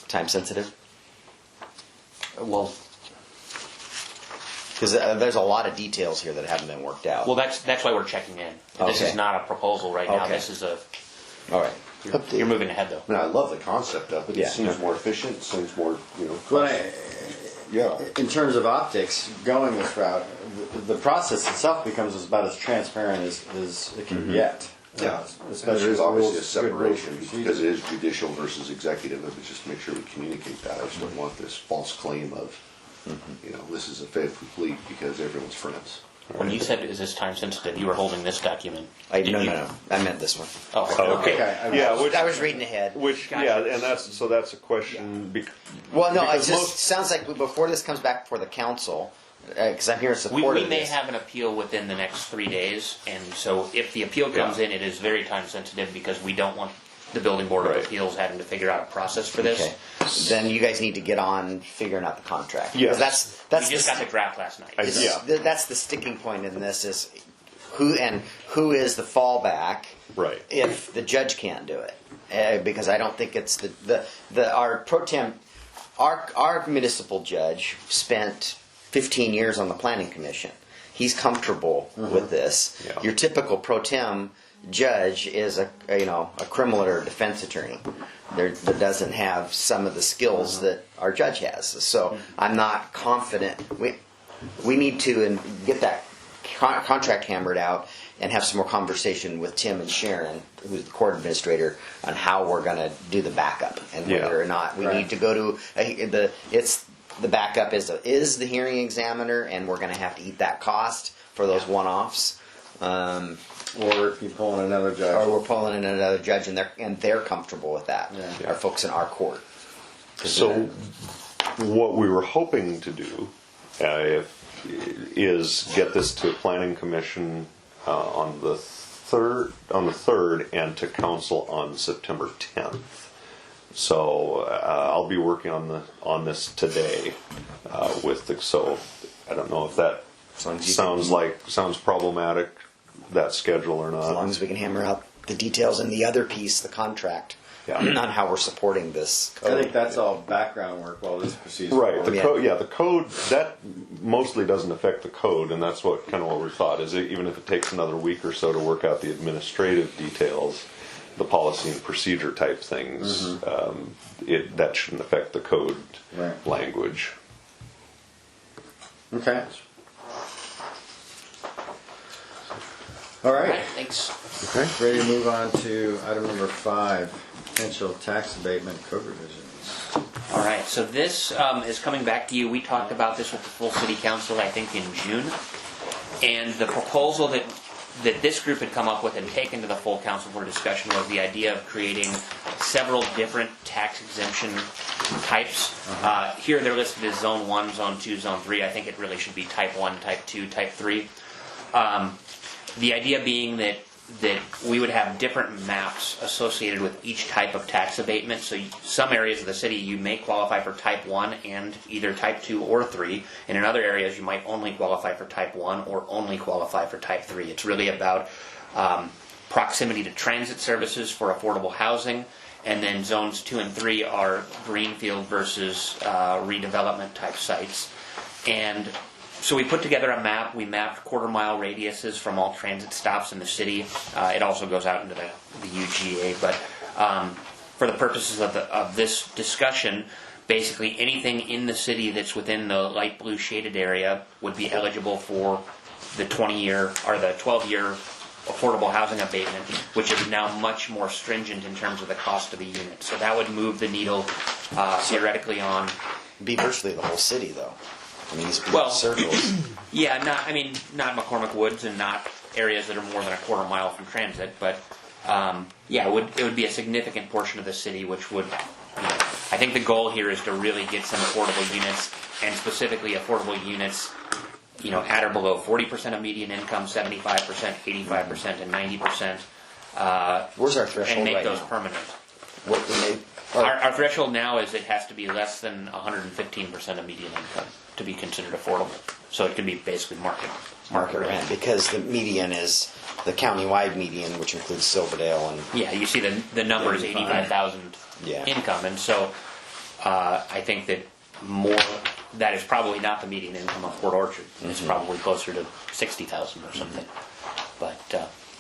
time sensitive? Well, Because there's a lot of details here that haven't been worked out. well, that's why we're checking in. This Okay. is not a proposal right now. Okay. This is All right. you're moving ahead though. I mean, I love the concept of it. Yeah. It seems more efficient, it seems more, But yeah. in terms of optics, going this route, the process itself becomes about as transparent as it can get. Yeah, Especially there's obviously rules- a good rules separation and because it procedures. is judicial versus executive. But just to make sure we communicate that. I just don't want this false claim of, this is a fait complete because everyone's friends. When you said is this time sensitive, you were holding this document. No, Did no, you- no. I meant this one. Oh, okay. Yeah, which I was reading ahead. and that's a question. Well, no, it because just sounds like before this comes back before the council, because I'm hearing support We of may this. have an appeal within the next 3 days, and so if the appeal comes in, it is very time sensitive because we don't want the building board of Right. appeals having to figure out a process for this. Okay. Then you guys need to get on figuring out the contract. Yes. 'Cause that's We just the, got the draft last night. this is- Yeah. that's the sticking point in this is who is the fallback Right. if the judge can't do it, because I don't think it's our pro tem our municipal judge spent 15 years on the planning commission. He's comfortable with this. Yeah. Your typical pro tem judge is a criminal or defense attorney that doesn't have some of the skills that our judge has. So I'm not confident. We need to get that contract hammered out and have some more conversation with Tim and Sharon, who's the court administrator, on how we're going to do the backup and whether or not we need to go to the backup is the hearing examiner, and we're going to have to eat that cost for those one-offs. Or if you pull in another judge. Or we're pulling in another judge, and they're comfortable with that. Yeah. Our folks in our court. So, what we were hoping to do is get this to planning commission on the third, and to council on September 10th. So I'll be working on this today with the. So I don't know if that sounds problematic, that schedule or not. As long as we can hammer out the details and the other piece, the contract, on how we're supporting this code. I think that's all background work while this proceeds. Right. forward. The code that mostly doesn't affect the code, and that's what we thought is even if it takes another week or so to work out the administrative details, the policy and procedure type things, that shouldn't affect the code Right. language. Okay. All All right, right, thanks. Okay. ready to move on to item number 5, potential tax abatement code revisions. All right, so this is coming back to you. We talked about this with the full city council, I think, in June. And the proposal that this group had come up with and taken to the full council for discussion was the idea of creating several different tax exemption types. Here they're listed as Zone 1, Zone 2, Zone 3. I think it really should be Type 1, Type 2, Type 3. The idea being that we would have different maps associated with each type of tax abatement. So some areas of the city you may qualify for Type 1 and either Type 2 or 3. And in other areas you might only qualify for Type 1 or only qualify for Type 3. It's really about proximity to transit services for affordable housing. And then zones 2 and 3 are greenfield versus redevelopment type sites. And so we put together a map. We mapped quarter-mile radiuses from all transit stops in the city. It also goes out into the UGA. But for the purposes of this discussion, basically anything in the city that's within the light blue shaded area would be eligible for the 20-year or the 12-year affordable housing abatement, which is now much more stringent in terms of the cost of the unit. So that would move the needle theoretically on. Be virtually the whole city, though. I mean, these Well, circles. Yeah, not McCormick Woods and not areas that are more than a quarter mile from transit, but yeah, it would be a significant portion of the city, which would, I think the goal here is to really get some affordable units, and specifically affordable units, at or below 40% of median income, 75%, 85%, and 90%. Where's our threshold and make right those now? permanent. What we made? Our threshold now is it has to be less than 115% of median income to be considered affordable. So it can be basically market rent, because the median is the countywide median, which includes Silverdale and. Yeah, you see the number is 85,000 Yeah. income, and so I think that that is probably not the median income of Port Orchard. It's probably closer to 60,000 or something, but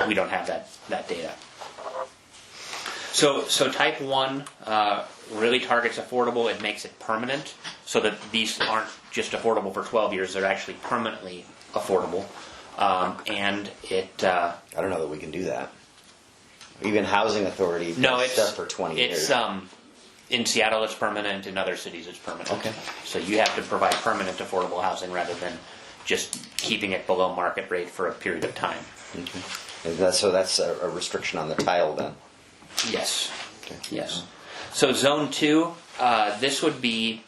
we don't have that data. So Type 1 really targets affordable. It makes it permanent, so that these aren't just affordable for 12 years. They're actually permanently affordable. And it... I don't know that we can do that. Even Housing Authority does stuff for 20 years. In Seattle it's permanent, in other cities it's permanent. Okay. So you have to provide permanent affordable housing rather than just keeping it below market rate for a period of time. Okay. So that's a restriction on the tile then? Yes. Okay. Yes. So Zone 2, this would be...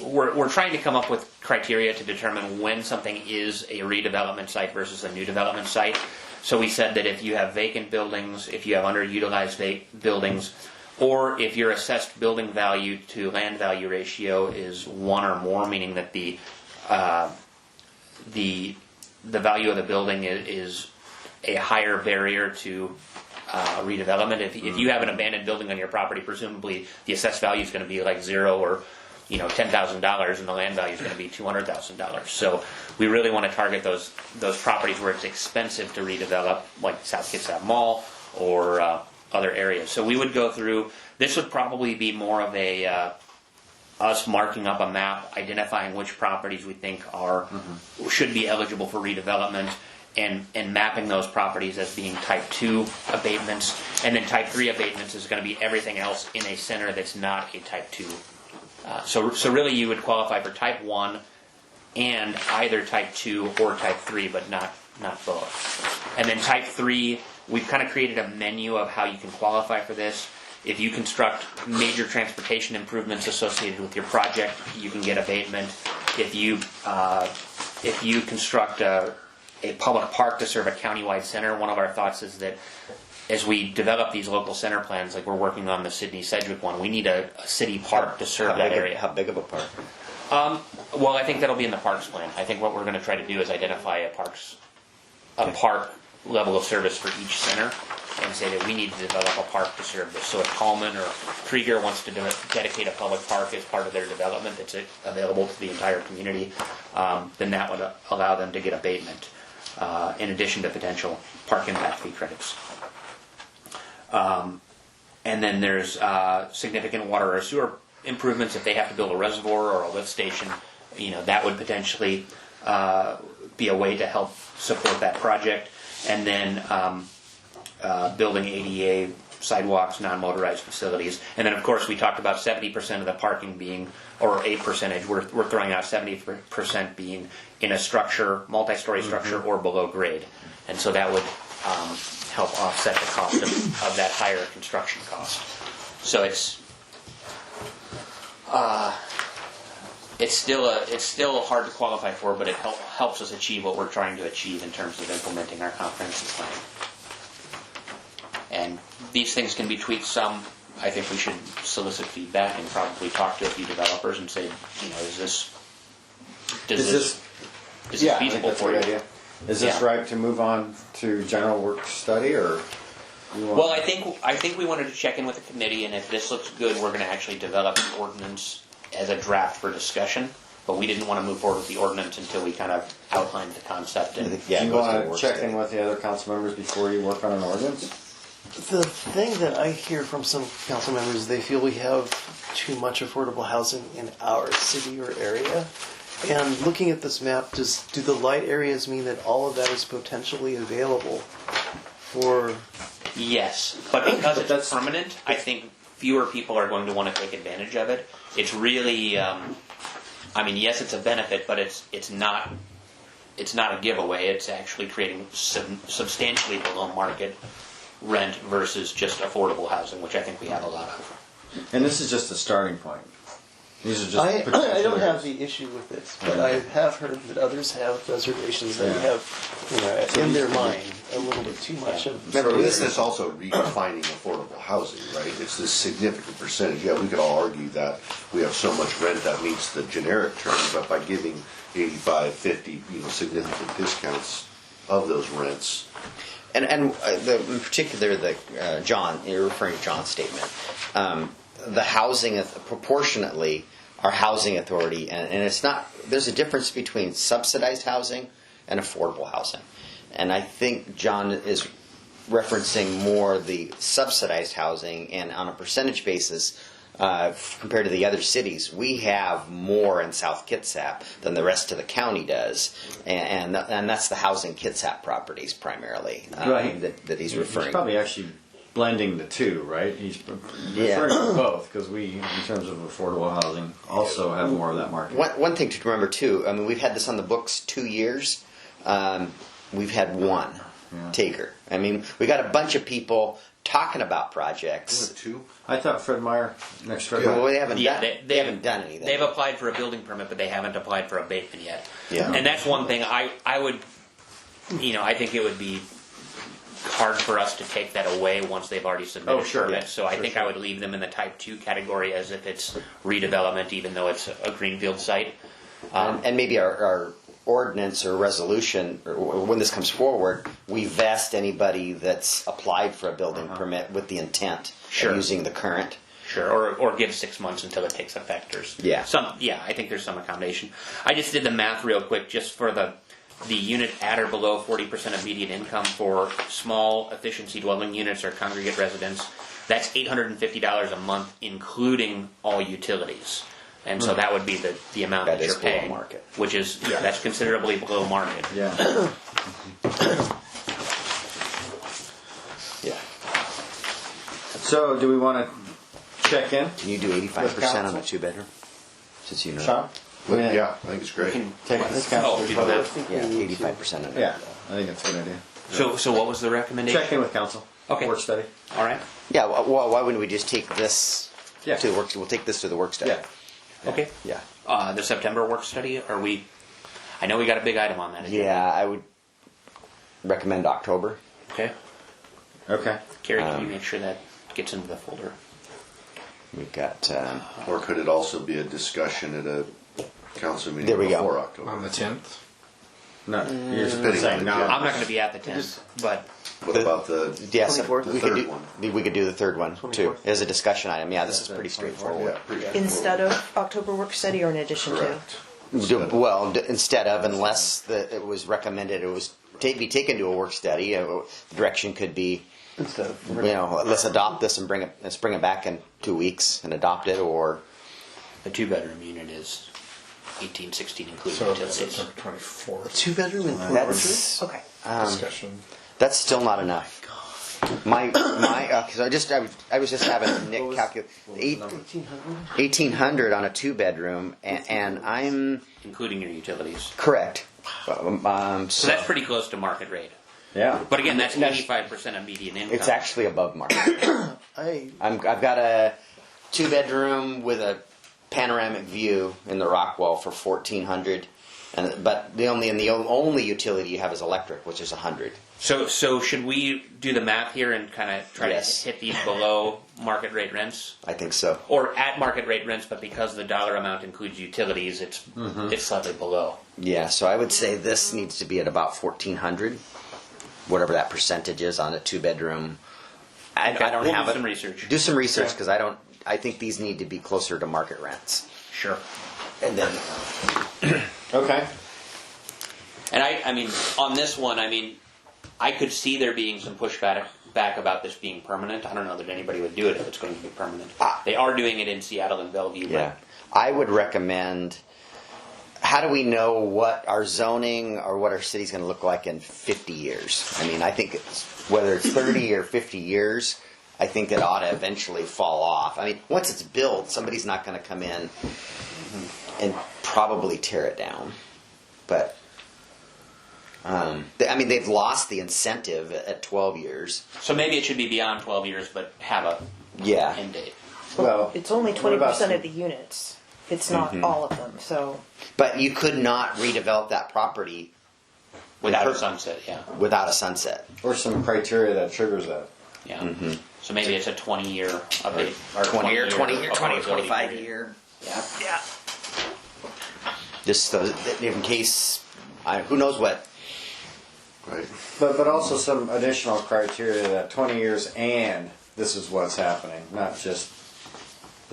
We're trying to come up with criteria to determine when something is a redevelopment site versus a new development site. So we said that if you have vacant buildings, if you have underutilized buildings, or if your assessed building value to land value ratio is 1 or more, meaning that the value of the building is a higher barrier to redevelopment. If you have an abandoned building on your property, presumably the assessed value is going to be like 0 or $10,000, and the land value is going to be $200,000. So we really want to target those properties where it's expensive to redevelop, like South Kitsap Mall or other areas. So we would go through. This would probably be more of a us marking up a map, identifying which properties we think should be eligible for redevelopment, and mapping those properties as being Type 2 abatements. And then Type 3 abatements is going to be everything else in a center that's not a Type 2. So really you would qualify for Type 1 and either Type 2 or Type 3, but not both. And then Type 3, we've kind of created a menu of how you can qualify for this. If you construct major transportation improvements associated with your project, you can get abatement. If you construct a public park to serve a countywide center, one of our thoughts is that as we develop these local center plans, like we're working on the Sidney Sedgwick one, we need a city park to serve that area. How big of a park? Well, I think that'll be in the parks plan. I think what we're going to try to do is identify a park level of service for each center, and say that we need to develop a park to serve this. So if Coleman or Krieger wants to dedicate a public park as part of their development that's available to the entire community, then that would allow them to get abatement, in addition to potential park impact fee credits. And then there's significant water or sewer improvements. If they have to build a reservoir or a lift station, that would potentially be a way to help support that project. and then building ADA sidewalks, non-motorized facilities, and then of course we talked about 70% of the parking being, or a percentage. We're throwing out 70% being in a structure, multi-story structure, or below grade, and so that would help offset the cost of that higher construction cost. So it's still hard to qualify for, but it helps us achieve what we're trying to achieve in terms of implementing our comprehensive plan. And these things can be tweaked some. I think we should solicit feedback and probably talk to a few developers and say, is this Yeah, I think feasible that's a for good you? idea. Is this Yeah. right to move on to general work study, or? You want- Well, I think we wanted to check in with the committee, and if this looks good, we're going to actually develop an ordinance as a draft for discussion. But we didn't want to move forward with the ordinance until we kind of outlined the concept. And Do you want to check in with the other council members before you work on an ordinance? The thing that I hear from some council members, they feel we have too much affordable housing in our city or area. And looking at this map, do the light areas mean that all of that is potentially available for? Yes, but because it's permanent, I think fewer people are going to want to take advantage of it. It's really, yes, it's a benefit, but it's not a giveaway. It's actually creating substantially below market rent versus just affordable housing, which I think we have a lot of. And this is just a starting point. These are just. I potential don't have areas. the issue with this, but I have heard that others have reservations that have, in their mind, a little bit too much of. Remember, this is also redefining affordable housing, right? It's this significant percentage. Yeah, we could all argue that we have so much rent that meets the generic term, but by giving 85, 50, significant discounts of those rents. And in particular, John, you're referring to John's statement. The housing, proportionately, our housing authority, and it's not, there's a difference between subsidized housing and affordable housing. And I think John is referencing more the subsidized housing, and on a percentage basis, compared to the other cities, we have more in South Kitsap than the rest of the county does, and that's the housing Kitsap properties primarily that he's referring. He's probably actually blending the two, right? He's referring to both, because we, in terms of affordable housing, also have more of that market. One thing to remember too, we've had this on the books 2 years. We've had one taker. We got a bunch of people talking about projects. Two? I thought Fred Meyer next Fred. Well, they haven't they haven't done anything. They've applied for a building permit, but they haven't applied for abatement yet. Yeah. And that's one thing I would, I think it would be hard for us to take that away once they've already submitted a permit. So I think I would leave them in the type 2 category as if it's redevelopment, even though it's a greenfield site. And maybe our ordinance or resolution, or when this comes forward, we vest anybody that's applied for a building permit with the intent of using the current. Sure, or give 6 months until it takes effect, or I think there's some accommodation. I just did the math real quick, just for the unit at or below 40% of median income for small efficiency dwelling units or congregate residence. That's $850 a month, including all utilities. And so that would be the amount that you're paying, below market. Which is that's considerably below market. Yeah. Yeah. So, do we want to check in? Can you do 85% on a 2-bedroom? Since you know. Sean? Yeah, I think it's great. Take this council. Oh, you know that. Yeah, 85% on it. Yeah, I think that's a good idea. So what was the recommendation? Check in with council. Okay. Work study. All right. Yeah, well, why wouldn't we just take this Yeah. to the work? We'll take this to the work study. Yeah. Okay. Yeah. The September work study, I know we got a big item on that agenda. Yeah, I would recommend October. Okay. Okay. Carrie, can you make sure that gets into the folder? We've got. Or could it also be a discussion at a council meeting There we go. before October? On the 10th? No, you're Depending saying on no. the I'm not going to be at the 10th, but What about the Yes, 24th? we third could do. one? We could do the third one too 24th? as a discussion item. Yeah, this is pretty 24th, straightforward. Instead of October work study, or in addition Correct. Instead of, unless it was recommended, it was be taken to a work study. The direction could be, Instead of let's adopt this and let's bring it back in 2 weeks and adopt it, or the 2-bedroom unit is 1816 including So that's utilities. September 24th. 2-bedroom in that's to. Okay. Discussion. That's still not enough. Because I was just having Nick calculate 1,800 on a 2-bedroom, and I'm including your utilities. correct. So that's pretty close to market rate. Yeah. But again, that's 85% of median income. It's actually above market. I've got a 2-bedroom with a panoramic view in the rock wall for 1,400, but the only utility you have is electric, which is 100. So should we do the math here and kind of try Yes. to hit these below market rate rents? I think so. Or at market rate rents, but because the dollar amount includes utilities, it's slightly below. Yeah, so I would say this needs to be at about 1,400, whatever that percentage is on a 2-bedroom. I don't we'll have do it. some research. Do some research because I think these need to be closer to market rents. Sure. And then Okay. And I mean, on this one, I mean, I could see there being some pushback about this being permanent. I don't know that anybody would do it if it's going to be permanent. They are doing it in Seattle and Bellevue. yeah, I would recommend. How do we know what our zoning or what our city's going to look like in 50 years? I mean, I think whether it's 30 or 50 years, I think it ought to eventually fall off. I mean, once it's built, somebody's not going to come in and probably tear it down. But, I mean, they've lost the incentive at 12 years. So maybe it should be beyond 12 years, but have a Yeah. end date. Well, It's only what about 20% some- of the units. It's not all of them, so. But you could not redevelop that property Without a sunset, yeah. without a sunset. Or some criteria that triggers that. Yeah. So maybe it's a 20-year update. Or 20 affordability 25 period. year. Yeah. Just so that in case, who knows what. Right. But also some additional criteria that 20 years and this is what's happening, not just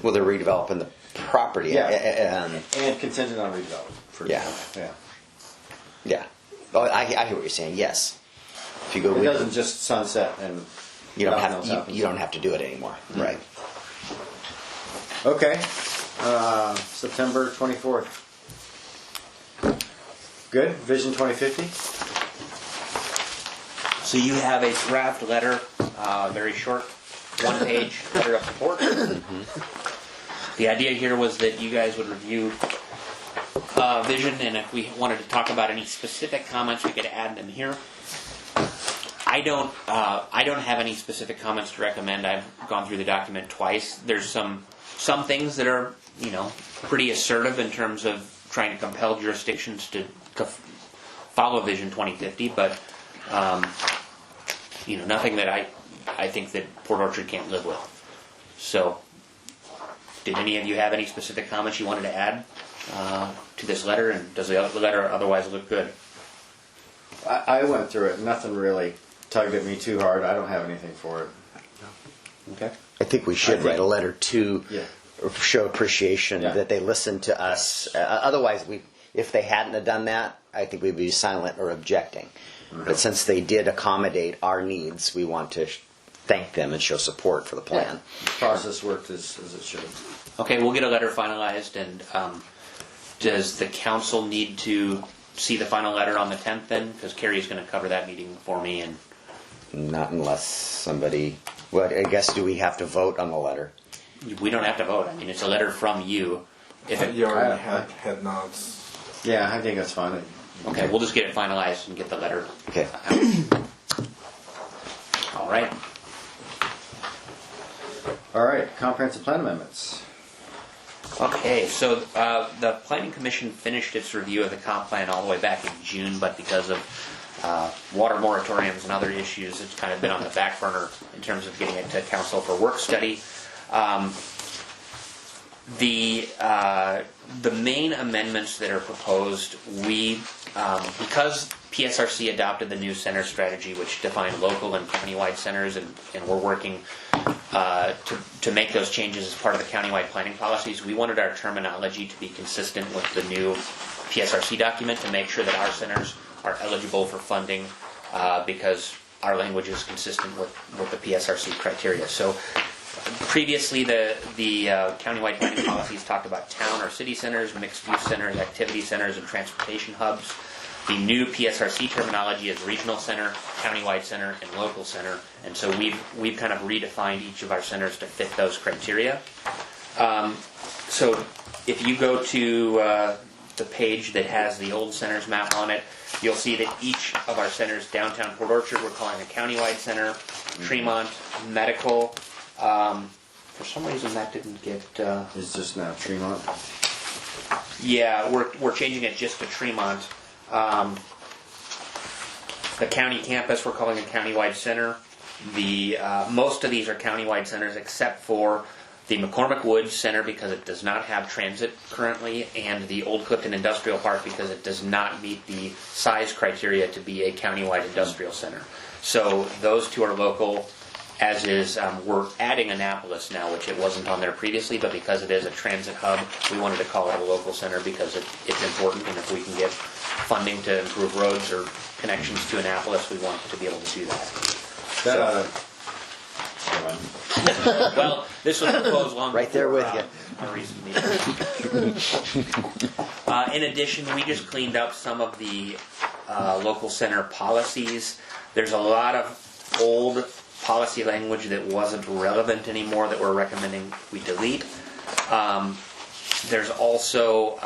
Well, they're redeveloping the property. Yeah. And contingent on redevelopment. For Yeah. example. Yeah. yeah. Oh, I hear what you're saying. Yes. If you go, It doesn't just sunset and you don't nothing have else you, happens. you don't have to do it anymore. Right. Okay. September 24th. Good. Vision 2050. So you have a draft letter, very short, 1-page letter of support. The idea here was that you guys would review vision, and if we wanted to talk about any specific comments, we could add them here. I don't have any specific comments to recommend. I've gone through the document twice. There's some things that are, pretty assertive in terms of trying to compel jurisdictions to follow Vision 2050, but nothing that I think that Port Orchard can't live with. So, did any of you have any specific comments you wanted to add to this letter, and does the letter otherwise look good? I went through it. Nothing really tugged at me too hard. I don't have anything for it. Okay. I think we should write a letter to Yeah. show appreciation Yeah. that they listened to us. Otherwise, if they hadn't have done that, I think we'd be silent or objecting. But since they did accommodate our needs, we want to thank them and show support for the plan. The process worked as it should. Okay, we'll get a letter finalized, and does the council need to see the final letter on the 10th then? Because Carrie's going to cover that meeting for me, and Not unless somebody. Well, I guess do we have to vote on the letter? we don't have to vote. I mean, it's a letter from you. You already had head nods. Yeah, I think that's fine. Okay, we'll just get it finalized and get the letter Okay. out. All right. All right. Comprehensive plan amendments. Okay, so the Planning Commission finished its review of the comp plan all the way back in June, but because of water moratoriums and other issues, it's kind of been on the back burner in terms of getting it to council for work study. The main amendments that are proposed, because PSRC adopted the new center strategy, which defined local and countywide centers, and we're working to make those changes as part of the countywide planning policies, we wanted our terminology to be consistent with the new PSRC document to make sure that our centers are eligible for funding because our language is consistent with the PSRC criteria. So previously, the countywide planning policies talked about town or city centers, mixed-use centers, activity centers, and transportation hubs. The new PSRC terminology is regional center, countywide center, and local center, and so we've kind of redefined each of our centers to fit those criteria. So if you go to the page that has the old centers map on it, you'll see that each of our centers, downtown Port Orchard, we're calling a countywide center. Tremont, Medical. For some reason that didn't get. It's just now Tremont. Yeah, we're changing it just to Tremont. The county campus we're calling a countywide center. The most of these are countywide centers except for the McCormick Woods Center because it does not have transit currently, and the Old Clifton Industrial Park because it does not meet the size criteria to be a countywide industrial center. So those two are local, as is, we're adding Annapolis now, which it wasn't on there previously, but because it is a transit hub, we wanted to call it a local center because it's important, and if we can get funding to improve roads or connections to Annapolis, we want to be able to do that. Well, this was proposed long Right there before, with a recent meeting. In addition, we just cleaned up some of the local center policies. There's a lot of old policy language that wasn't relevant anymore that we're recommending we delete. There's also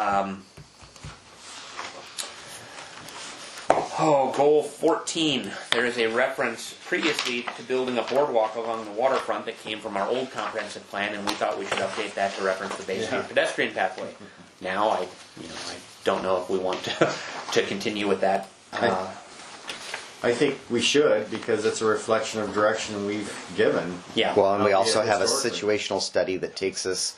goal 14. There is a reference previously to building a boardwalk along the waterfront that came from our old comprehensive plan, and we thought we should update that to reference the Bay Street pedestrian pathway. Now, I don't know if we want to continue with that. I think we should, because it's a reflection of direction we've given. Yeah. Well, and we also Yeah, have a historically. situational study that takes us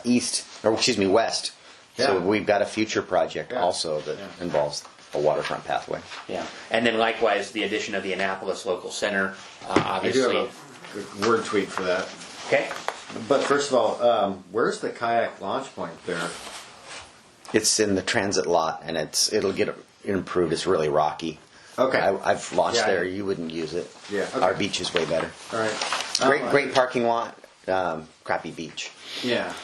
west. So Yeah. we've got a future project Yeah. also that involves a waterfront pathway. Yeah, and then likewise, the addition of the Annapolis Local Center, I do obviously. have a good word tweet for that. Okay. But first of all, where's the kayak launch point there? It's in the transit lot, and it'll get improved. It's really rocky. Okay. I've launched Yeah. there. You wouldn't use it. Yeah, okay. Our beach is way better. All right. Great parking lot. Crappy beach. Yeah.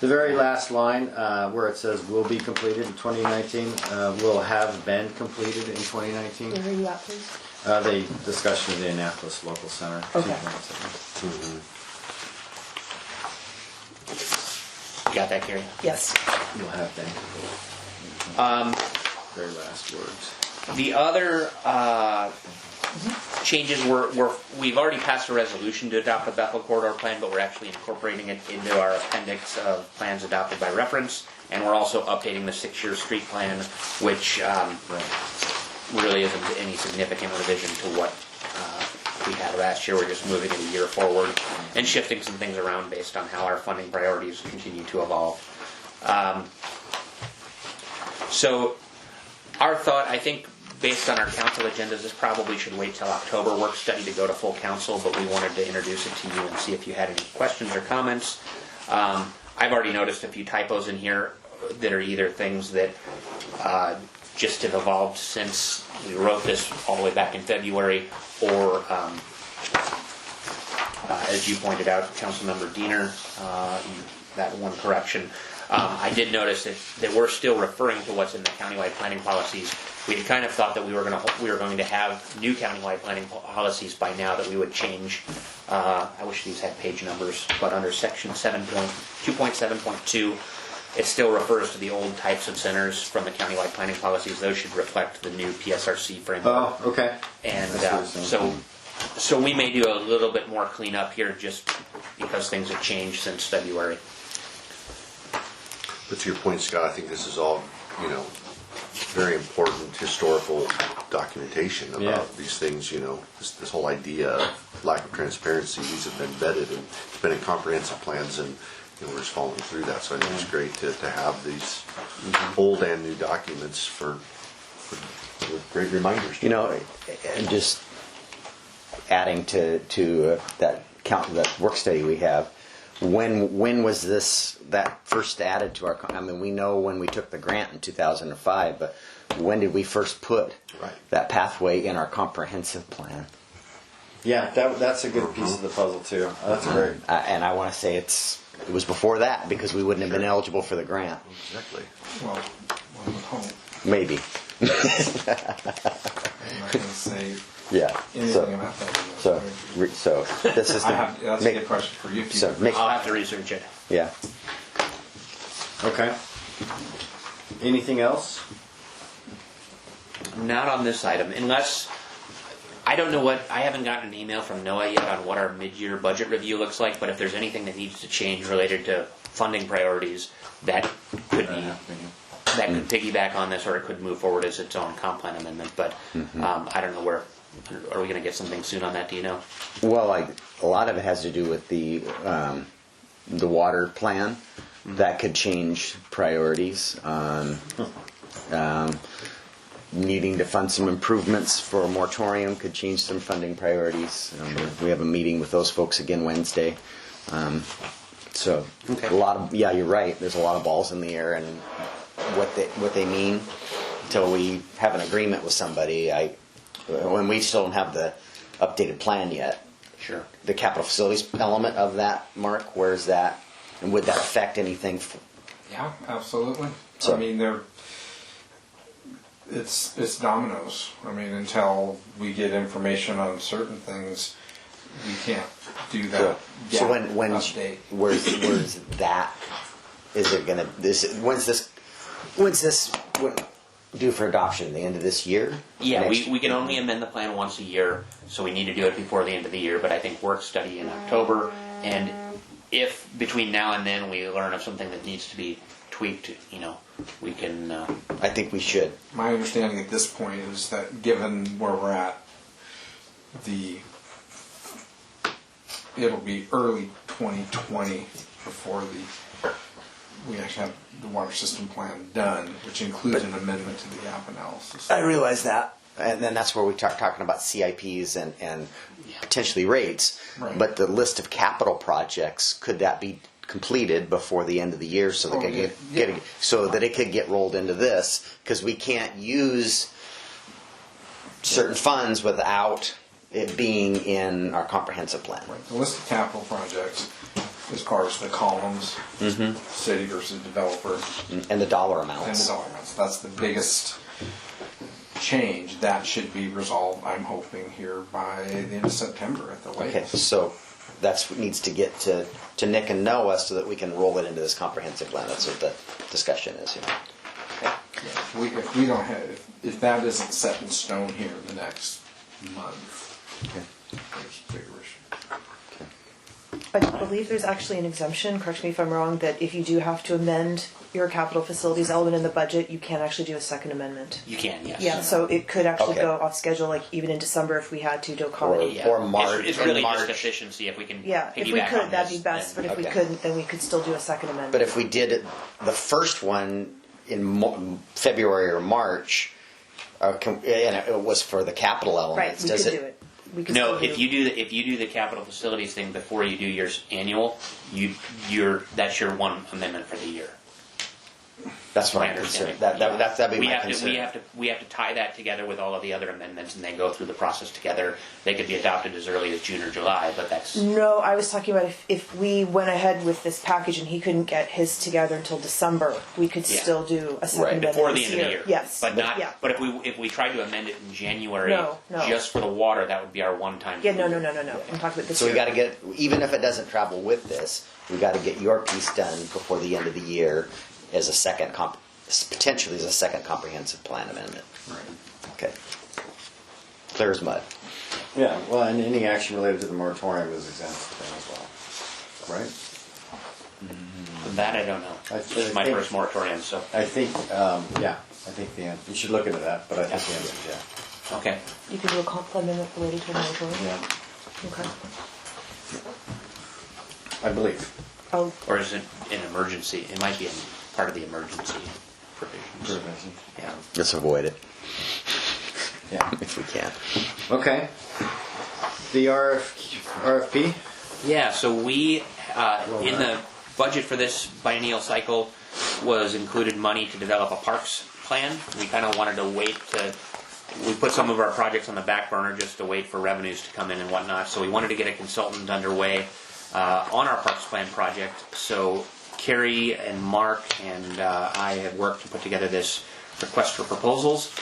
The very last line, where it says will be completed in 2019, will have been completed in 2019. Where are you at, please? The discussion of the Annapolis Local Center. Okay. You got that, Carrie? Yes. Will have been completed. Very last words. The other changes we've already passed a resolution to adopt the Bethel Corridor Plan, but we're actually incorporating it into our appendix of plans adopted by reference, and we're also updating the 6-year street plan, which really isn't any significant revision to what we had last year. We're just moving it a year forward and shifting some things around based on how our funding priorities continue to evolve. So our thought, I think, based on our council agendas, this probably should wait till October work study to go to full council, but we wanted to introduce it to you and see if you had any questions or comments. I've already noticed a few typos in here that are either things that just have evolved since we wrote this all the way back in February, or as you pointed out, Councilmember Diener, that one correction. I did notice that we're still referring to what's in the countywide planning policies. We had kind of thought that we were going to have new countywide planning policies by now that we would change. I wish these had page numbers, but under section 2.7.2, it still refers to the old types of centers from the countywide planning policies. Those should reflect the new PSRC framework. Oh, okay. And That's what you're saying. so we may do a little bit more cleanup here just because things have changed since February. But to your point, Scott, I think this is all, very important historical documentation about these things, this whole idea of lack of transparency. These have been vetted and it's been in comprehensive plans, and we're just following through that. So I think it's great to have these old and new documents for great reminders. And just adding to that work study we have. When was that first added to our? We know when we took the grant in 2005, but when did we first put that pathway in our comprehensive plan? Yeah, that's a good piece of the puzzle too. That's great. And I want to say it was before that because we wouldn't have been eligible for the grant. Exactly. Well, one would hope. Maybe. I'm not going to say Yeah. anything about that. So this is That's a good question for you. So make, I'll have to research it. yeah. Okay. Anything else? Not on this item, unless, I don't know I haven't gotten an email from Noah yet on what our mid-year budget review looks like, but if there's anything that needs to change related to funding priorities, that could be, that could piggyback on this, or it could move forward as its own comp plan amendment, but I don't know are we gonna get something soon on that, do you know? Well, a lot of it has to do with the water plan. That could change priorities. Needing to fund some improvements for a moratorium could change some funding priorities. We have a meeting with those folks again Wednesday. So Okay. a lot of, yeah, you're right. There's a lot of balls in the air, and what they mean until we have an agreement with somebody. When we still don't have the updated plan yet. Sure. The capital facilities element of that, Mark, where's that? And would that affect anything? Yeah, absolutely. So- I mean, it's dominoes. I mean, until we get information on certain things, we can't do that. So when update. where's that? Is it gonna when's this due for adoption? The end of this year? Yeah, Next- we can only amend the plan once a year, so we need to do it before the end of the year, but I think work study in October, and if between now and then we learn of something that needs to be tweaked, we can, I think we should. My understanding at this point is that given where we're at, it'll be early 2020 before we actually have the water system plan done, which includes an amendment to the gap analysis. I realize that. And then that's where we start talking about CIPs and potentially rates. Right. But the list of capital projects, could that be completed before the end of the year so that so that it could get rolled into this? Because we can't use certain funds without it being in our comprehensive plan. Right. The list of capital projects, as far as the columns, city versus developer, And the dollar and the amounts. dollar amounts. That's the biggest change. That should be resolved, I'm hoping, here by the end of September at the Okay, latest. so that's what needs to get to Nick and Noah so that we can roll it into this comprehensive plan. That's what the discussion is. If we don't have, if that isn't set in stone here in the next month, there's a bigger issue. I believe there's actually an exemption, correct me if I'm wrong, that if you do have to amend your capital facilities element in the budget, you can actually do a second amendment. you can, yes. Yeah, so it could actually Okay. go off schedule, like even in December if we had to accommodate. Yeah. Or March. It's in really March. just efficiency, if we can Yeah, if we piggyback on could, that'd this, be best, but then- if we Okay. couldn't, then we could still do a second amendment. But if we did it, the first one in February or March, and it was for the capital Right, elements, we does could it? do it. We could No, still if you do the capital facilities thing before you do your annual, that's your one amendment for the year. That's what My I'm concerned. understanding. That'd be we my have concern. we have to tie that together with all of the other amendments and then go through the process together. They could be adopted as early as June or July, but that's No, I was talking about if we went ahead with this package and he couldn't get his together until December, we could Yeah. still do a second Right. amendment before the this end of the year. Yes, but not. Yeah. But if we tried to amend it in January, No. just for the water, that would be our one time. Yeah, no. I'm talking about this So we year. got to get, even if it doesn't travel with this, we got to get your piece done before the end of the year as a potentially as a second comprehensive plan amendment. Right. Okay. Clear as mud. Yeah, well, and any action related to the moratorium is exempt then as well, right? That I don't know. I This is my think- first moratorium, so I think, you should look into that, but I think the answer is yeah. okay. You could do a comp plan amendment related to a moratorium? Yeah, Okay. I believe. Oh, Or is it an emergency? It might be part of the emergency provisions. Yeah. Let's avoid it Yeah. if we can. Okay. The RFP? Yeah, so we, in the budget for this biennial cycle, was included money to develop a parks plan. We kind of wanted to we put some of our projects on the back burner just to wait for revenues to come in and whatnot. So we wanted to get a consultant underway on our parks plan project. So Carrie and Mark and I have worked to put together this request for proposals.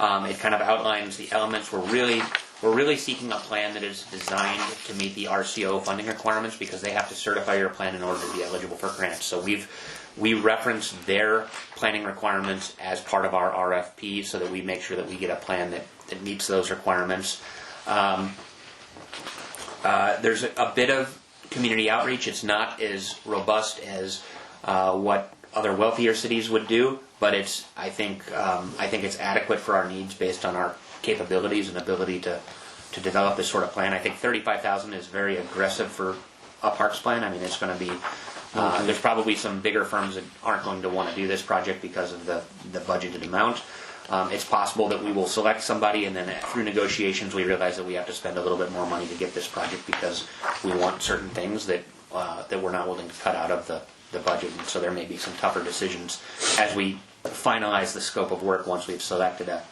It kind of outlines the elements. We're really seeking a plan that is designed to meet the RCO funding requirements because they have to certify your plan in order to be eligible for grants. So we reference their planning requirements as part of our RFP so that we make sure that we get a plan that meets those requirements. There's a bit of community outreach. It's not as robust as what other wealthier cities would do, but I think it's adequate for our needs based on our capabilities and ability to develop this sort of plan. I think 35,000 is very aggressive for a parks plan. I mean, it's going to be there's probably some bigger firms that aren't going to want to do this project because of the budgeted amount. It's possible that we will select somebody and then through negotiations we realize that we have to spend a little bit more money to get this project because we want certain things that we're not willing to cut out of the budget, and so there may be some tougher decisions as we finalize the scope of work once we've selected a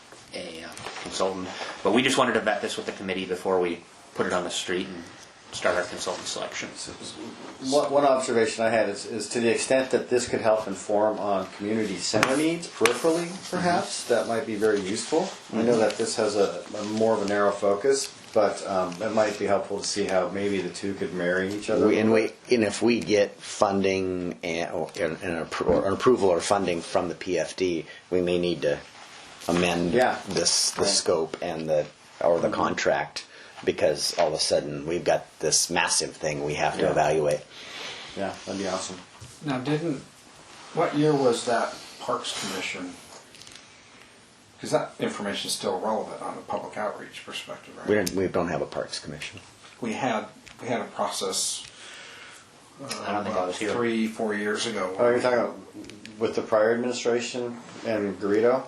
consultant. But we just wanted to vet this with the committee before we put it on the street and start our consultant selection. One observation I had is to the extent that this could help inform on community center needs peripherally, perhaps, that might be very useful. I know that this has a more of a narrow focus, but it might be helpful to see how maybe the two could marry each other. And if we get funding or an approval or funding from the PFD, we may need to amend the scope and the contract, because all of a sudden we've got this massive thing we have to evaluate. Yeah, that'd be awesome. Now, what year was that Parks Commission? Because that information is still relevant on a public outreach perspective, right? We don't have a Parks Commission. We had a process. I don't think I was here. 3-4 years ago. Oh, you're talking about with the prior administration and Garrido?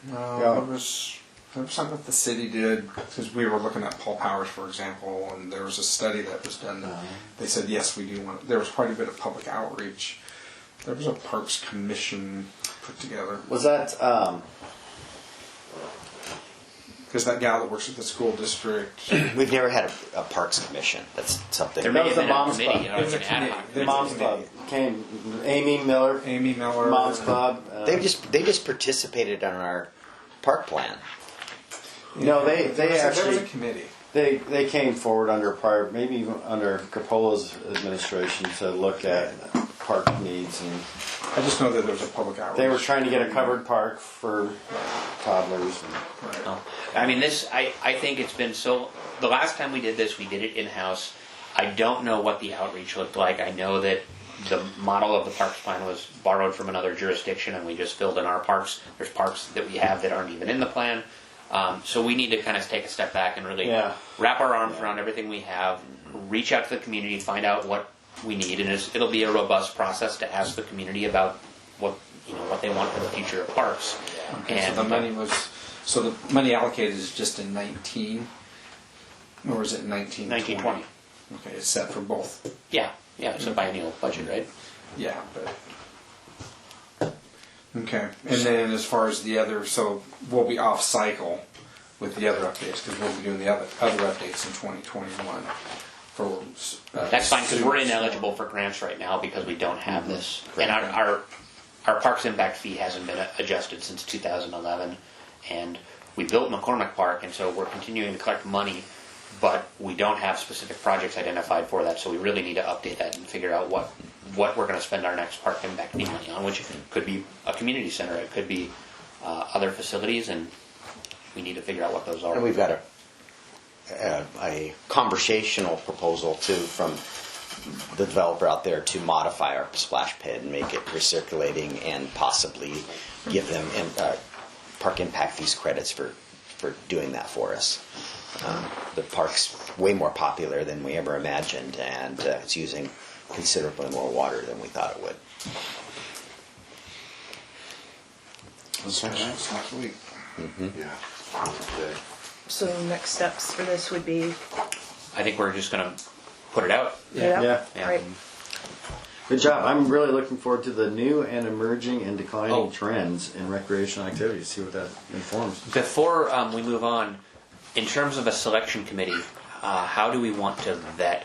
There was something that the city did, because we were looking at Paul Powers, for example, and there was a study that was done. They said, yes, we do want. There was quite a bit of public outreach. There was a Parks Commission put together. Was that because that gal that works at the school district? We've never had a Parks Commission. That's something. There That may was have the been a Moms committee. Club. Or an ad hoc the committee. Moms Club? Came Amy Miller, Moms Club. They just participated on our park plan. No, they there was actually a committee. they came forward under prior, maybe even under Capola's administration, to look at park needs, and I just know that there was a public outreach. they were trying to get a covered park for toddlers. Right. Oh. I mean, I think it's been so. The last time we did this, we did it in-house. I don't know what the outreach looked like. I know that the model of the parks plan was borrowed from another jurisdiction, and we just filled in our parks. There's parks that we have that aren't even in the plan. So we need to kind of take a step back and really wrap our arms around everything we have, reach out to the community, find out what we need, and it'll be a robust process to ask the community about what they want for the future of parks. Okay, And so the money allocated is just in 19, or is it 19? 1920. Okay, it's set for both. Yeah, it's a biennial budget, right? Yeah, but okay. And then as far as the other, so we'll be off cycle with the other updates because we'll be doing the other updates in 2021. For That's fine because we're ineligible for grants right now because we don't have this, and our parks impact fee hasn't been adjusted since 2011, and we built McCormick Park, and so we're continuing to collect money, but we don't have specific projects identified for that, so we really need to update that and figure out what we're going to spend our next park impact fee money on, which could be a community center, it could be other facilities, and we need to figure out what those are. And we've got a conversational proposal too from the developer out there to modify our splash pad and make it recirculating and possibly give them park impact fees credits for doing that for us. The park's way more popular than we ever imagined, and it's using considerably more water than we thought it would. Discussions next week. Yeah. Okay. So next steps for this would be I think we're just going to put it out. put it out? Yeah. Right. Good job. I'm really looking forward to the new and emerging and declining trends in recreational activities. See what that informs. Before we move on, in terms of a selection committee, how do we want to vet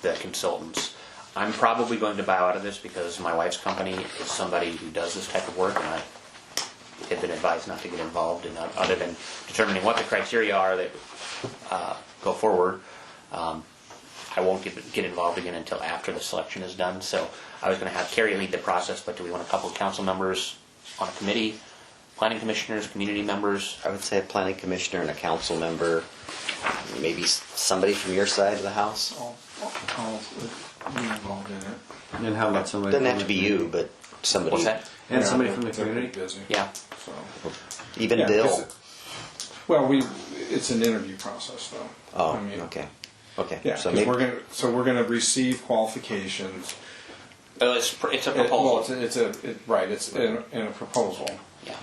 the consultants? I'm probably going to bow out of this because my wife's company is somebody who does this type of work, and have been advised not to get involved in, other than determining what the criteria are that go forward. I won't get involved again until after the selection is done. So I was going to have Carrie lead the process, but do we want a couple of council members on a committee? Planning commissioners, community members? I would say a planning commissioner and a council member, maybe somebody from your side of the house. I'll be involved in it. And how about somebody? Doesn't from have to the be community? you, but somebody. What's that? And Yeah, somebody they're- from the they're community? pretty busy. Yeah. So. Even Yeah, 'cause Bill. it- Well, it's an interview process, though. Oh, I mean, okay. Okay. Yeah, So 'cause maybe. we're gonna receive qualifications. It's a Well, proposal. it's in a proposal. Yeah.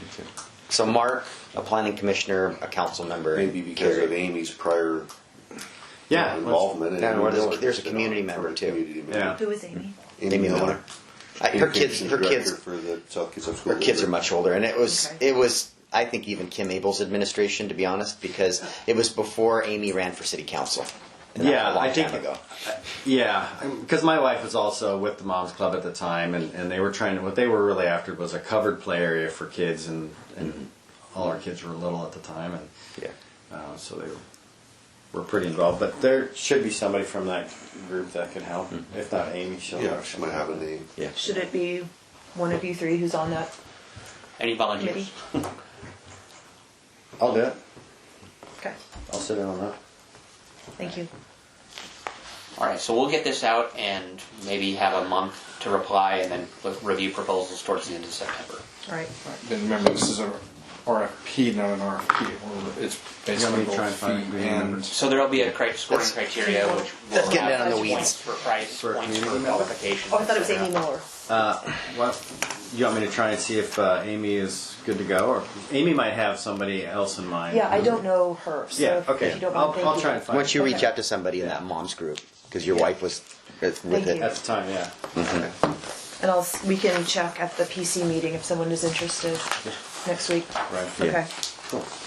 So Mark, a planning commissioner, a council member. Maybe because of Amy's prior Yeah. involvement. Yeah, and well, there's- work there's a that's been community on member, for a too. community member. Yeah. Who is Amy? Amy Miller. Her kids. Education Her kids. director for the South Kids School. Her kids are much older, and it was. Okay. It was. I think even Kim Abel's administration, to be honest, because it was before Amy ran for city council. And that was Yeah, a long I think. time ago. Yeah, because my wife was also with the Moms Club at the time, and they were trying to. What they were really after was a covered play area for kids, and all our kids were little at the time, and Yeah. so they were pretty involved. But there should be somebody from that group that can help. If not Amy, she'll. Yeah, she might have a name. Yeah. Should it be one of you three who's on that Any volunteers? committee? I'll do it. Okay, I'll sit in on that. thank you. All right, so we'll get this out and maybe have a month to reply, and then review proposals towards the end of September. All right. Right, then remember, this is a RFP, not an RFP. It's basically me to try and both find fee community and. members? So there'll be a scoring criteria, which will Let's get have down in the points weeds. for price, For a points for community member? qualifications. Oh, I thought it was etc. Amy Miller. Well, you want me to try and see if Amy is good to go, or Amy might have somebody else in mind? Yeah, I don't know her, so Yeah. if Okay. you don't mind, thank I'll you. try and Why find. don't you reach Okay. out to somebody in that mom's group because your Yeah. wife was with Thank it. you. At the time, yeah. And we can check at the PC meeting if someone is interested next week. Right. Okay.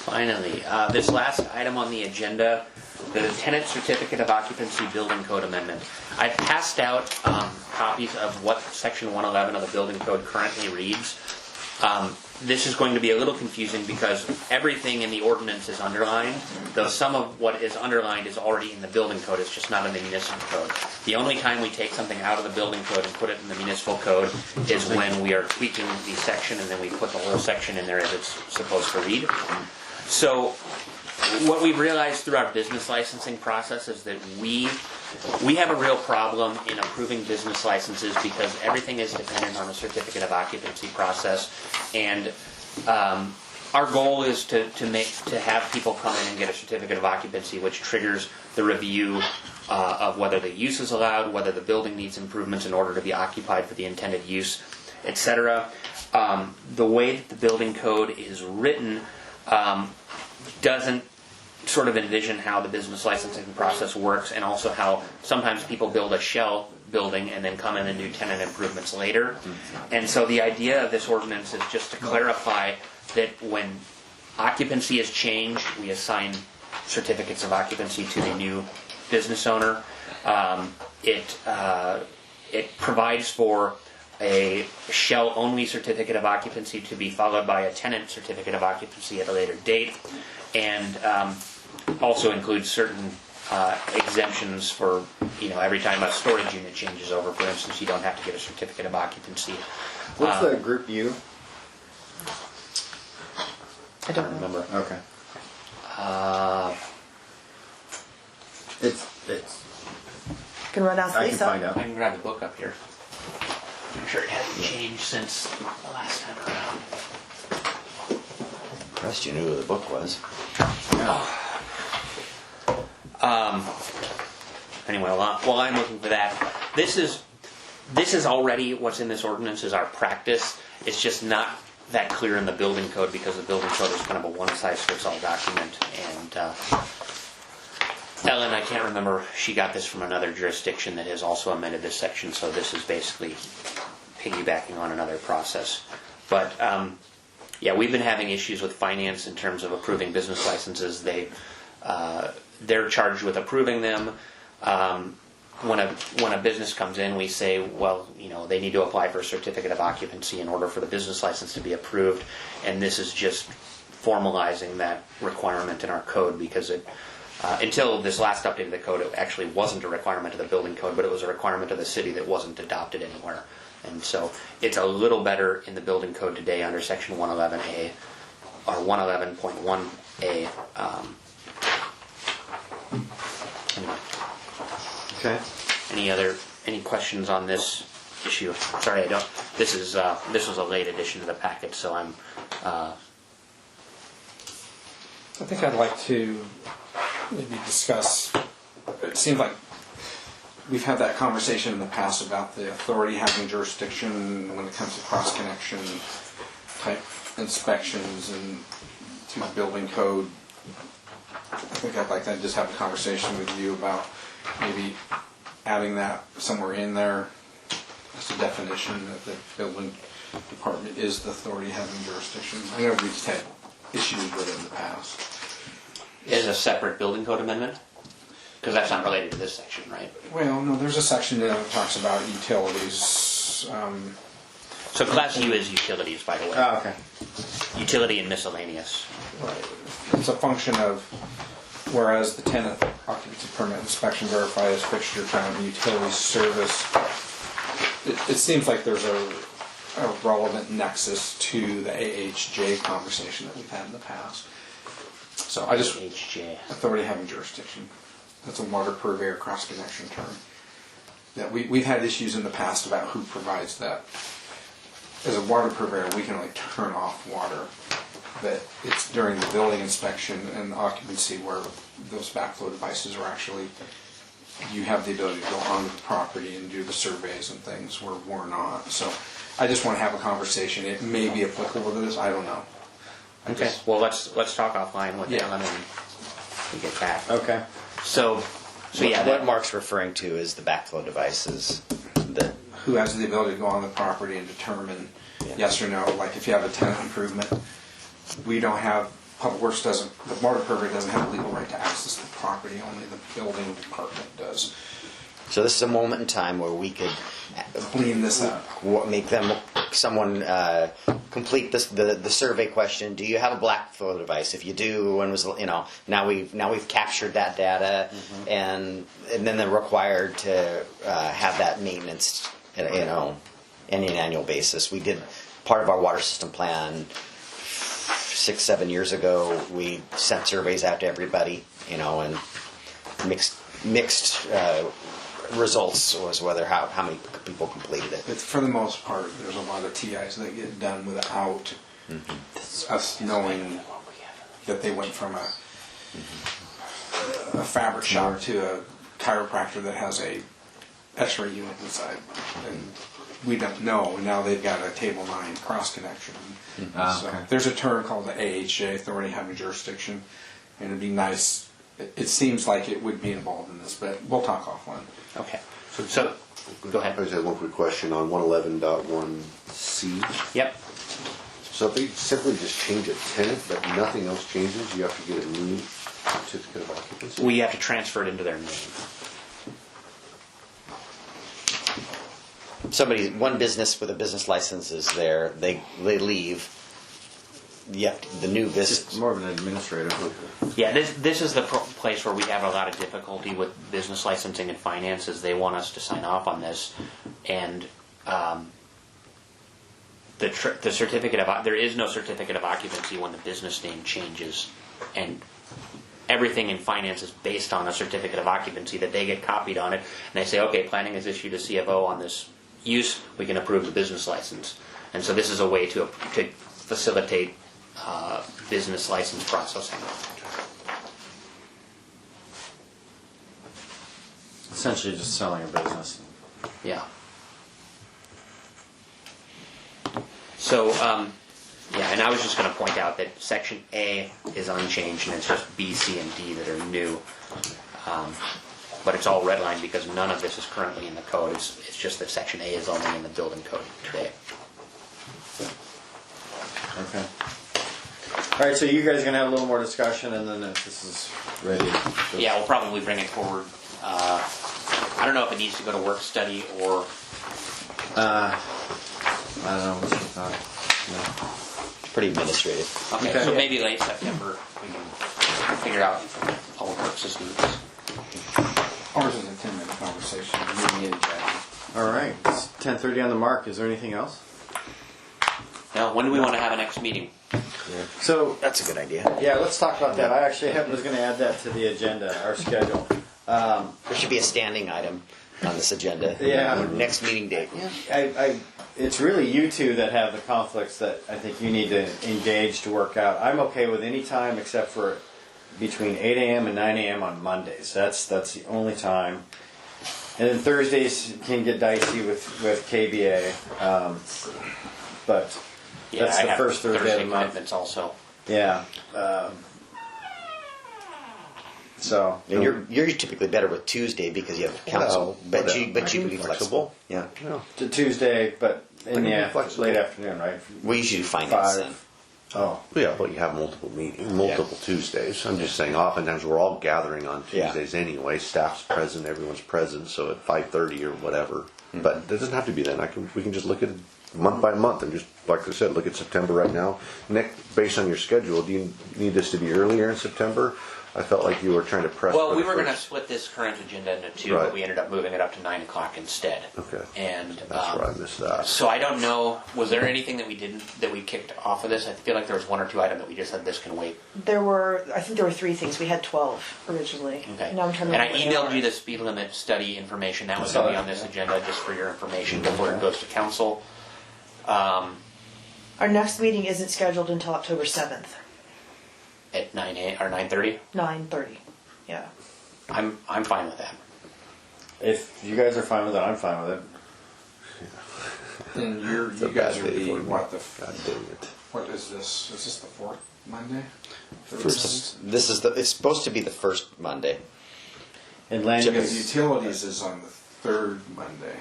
Finally, this last item on the agenda, the tenant certificate of occupancy building code amendment. I passed out copies of what section 111 of the building code currently reads. This is going to be a little confusing because everything in the ordinance is underlined, though some of what is underlined is already in the building code, it's just not in the municipal code. The only time we take something out of the building code and put it in the municipal code is when we are tweaking the section, and then we put the whole section in there as it's supposed to read. So what we've realized through our business licensing process is that we have a real problem in approving business licenses because everything is dependent on a certificate of occupancy process, and our goal is to have people come in and get a certificate of occupancy, which triggers the review of whether the use is allowed, whether the building needs improvements in order to be occupied for the intended use, etc. The way that the building code is written doesn't sort of envision how the business licensing process works, and also how sometimes people build a shell building and then come in and do tenant improvements later. And so the idea of this ordinance is just to clarify that when occupancy is changed, we assign certificates of occupancy to the new business owner. It provides for a shell-only certificate of occupancy to be followed by a tenant certificate of occupancy at a later date, and also includes certain exemptions for, every time a storage unit changes over, for instance, you don't have to get a certificate of occupancy. What's the group U? I don't remember. Okay. It's. Can run ask I can Lisa. find out. I can grab the book up here. I'm sure it hasn't changed since the last time around. Impressed you knew who the book was. Anyway, while I'm looking for that, this is already what's in this ordinance is our practice. It's just not that clear in the building code because the building code is kind of a one-size-fits-all document. And Ellen, I can't remember, she got this from another jurisdiction that has also amended this section, so this is basically piggybacking on another process. But yeah, we've been having issues with finance in terms of approving business licenses. They're charged with approving them. when a business comes in, we say, well, they need to apply for a certificate of occupancy in order for the business license to be approved, and this is just formalizing that requirement in our code because until this last update of the code, it actually wasn't a requirement of the building code, but it was a requirement of the city that wasn't adopted anywhere. And so it's a little better in the building code today under section 111A or 111.1A. Anyway. Okay. Any questions on this issue? Sorry, I don't. This was a late addition to the packet, so I'm. I think I'd like to maybe discuss, it seems like we've had that conversation in the past about the authority having jurisdiction when it comes to cross-connection type inspections and to the building code. I think I'd like to just have a conversation with you about maybe adding that somewhere in there as a definition that the building department is the authority having jurisdiction. I know we've just had issues with it in the past. Is a separate building code amendment? Because that's not related to this section, right? Well, no, there's a section that talks about utilities. So class U is utilities, by the way. Oh, okay. Utility and miscellaneous. Right. It's a function of, whereas the tenant occupancy permit inspection verifies fixture time and utility service, it seems like there's a relevant nexus to the AHJ conversation that we've had in the past. So I just, AHJ. authority having jurisdiction. That's a water purveyor cross-connection term. That we've had issues in the past about who provides that. As a water purveyor, we can only turn off water. But it's during the building inspection and occupancy where those backflow devices are actually, you have the ability to go onto the property and do the surveys and things where we're not. So I just want to have a conversation. It may be applicable to this, I don't know. Okay. Well, let's talk offline with Alan and we get back. Okay. So yeah. What Mark's referring to is the backflow devices. That Who has the ability to go on the property and determine yes or no. Like if you have a tenant improvement, we don't have, Public Works doesn't, the water purveyor doesn't have a legal right to access the property, only the building department does. so this is a moment in time where we could Clean this up. make someone complete the survey question. Do you have a backflow device? If you do, when was now we've captured that data, and then they're required to have that maintenance, in an annual basis. We did part of our water system plan 6-7 years ago. We sent surveys out to everybody, and mixed results was whether how many people completed it. But for the most part, there's a lot of TIs that get done without us knowing that they went from a fabric shop to a chiropractor that has a X-ray unit inside. And we don't know. Now they've got a Table 9 cross connection. So there's a term called the AHJ, authority having jurisdiction, and it'd be nice. It seems like it would be involved in this, but we'll talk offline. Okay. So go ahead. I just have one quick question on 111.1C. Yep. So if they simply just change a tenant, but nothing else changes, you have to get a new certificate of occupancy? We have to transfer it into their name. One business with a business license is there. They leave. The new business. It's more of an administrative. Yeah, this is the place where we have a lot of difficulty with business licensing and finances. They want us to sign off on this, and the certificate of there is no certificate of occupancy when the business name changes, and everything in finance is based on a certificate of occupancy that they get copied on it, and they say, okay, planning has issued a CFO on this use, we can approve the business license, and so this is a way to facilitate business license processing. Essentially just selling a business. Yeah. So, and I was just going to point out that Section A is unchanged, and it's just B, C, and D that are new. But it's all redlined because none of this is currently in the code. It's just that Section A is only in the building code today. Okay. All right, so you guys are gonna have a little more discussion, and then if this is ready. Yeah, we'll probably bring it forward. I I don't know if it needs to go to work study or, I don't know what you thought. Pretty administrative. okay, Okay. so maybe late September, we can figure out public works systems. Ours is a 10-minute conversation. You need that. All right, it's 10:30 on the mark. Is there anything else? Now, when do we want to have a next meeting? So, That's a good idea. yeah, let's talk about that. I actually was going to add that to the agenda, our schedule. There should be a standing item on this agenda. Yeah. Next meeting date. Yeah. It's really you two that have the conflicts that I think you need to engage to work out. I'm okay with any time except for between 8 a.m. and 9 a.m. on Mondays. That's the only time. And then Thursdays can get dicey with KBA. But Yeah, that's I the have first Thursday of the month. commitments also. Yeah. So And you're typically better with Tuesday because you have council, Well, but you can be flexible. Yeah. to Tuesday, but in be the flexible. late afternoon, right? We usually find finance 5. then. Oh, Yeah, but you have multiple meetings, multiple Tuesdays. I'm just saying, oftentimes we're all gathering on Yeah. Tuesdays anyway. Staff's present, everyone's present, so at 5:30 or whatever. But it doesn't have to be then. We can just look at it month by month and just, like I said, look at September right now. Nick, based on your schedule, do you need this to be earlier in September? I felt like you were trying to press. Well, for we the were going to first- split this current agenda into two, Right. but we ended up moving it up to 9 o'clock instead. Okay. And That's where I missed that. so I don't know, was there anything that we kicked off of this? I feel like there was one or two items that we just said this can wait. I think there were 3 things. We had 12 originally. Okay. Now I'm trying to And I remember what they emailed are. you the speed limit study information. That was going to be on this agenda just for your information before it goes to council. Our next meeting isn't scheduled until October 7th, At 9 or 9:30. 9:30. Yeah. I'm fine with that. if you guys are fine with it, I'm fine with it. And you a guys bad are day the, for me. what, God dang it. what is this? Is this the 4th Monday? This is it's supposed to be the first Monday. And land Because use, utilities is on the 3rd Monday.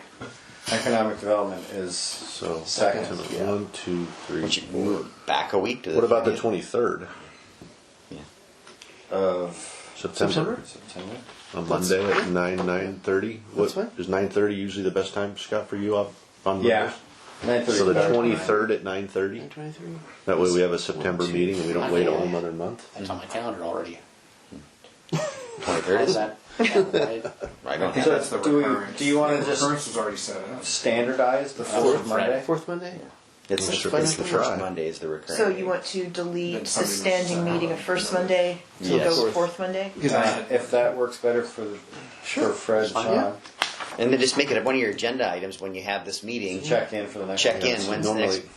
economic development is So second. Yeah. 1, 2, 3, Would you 4. move back a week to the What about the 30th? 23rd Of September? September. On Monday at 9:30. That's fine. Is 9:30 usually the best time, Scott, for you on Mondays? Yeah. 9:30. So the 23rd at 9:30. 9:23. That way we have a September meeting and we don't wait a whole another month. That's on my calendar already. 23rd is that? Yeah, right. right I on. think So that's the do we- recurrence. do you wanna The just- recurrence was already set up. Standardize the Fourth fourth Monday. Fourth Monday? It's Sure, the, it's it's the the first try. Monday is the recurring. So you want to delete Then the somebody standing was- meeting of first Monday to Yes. go with fourth Monday? Because I If that works better for Fred, Sean, And then just make it one of your agenda items when you have this meeting. check in for the next. Check one. in when's the Normally, next.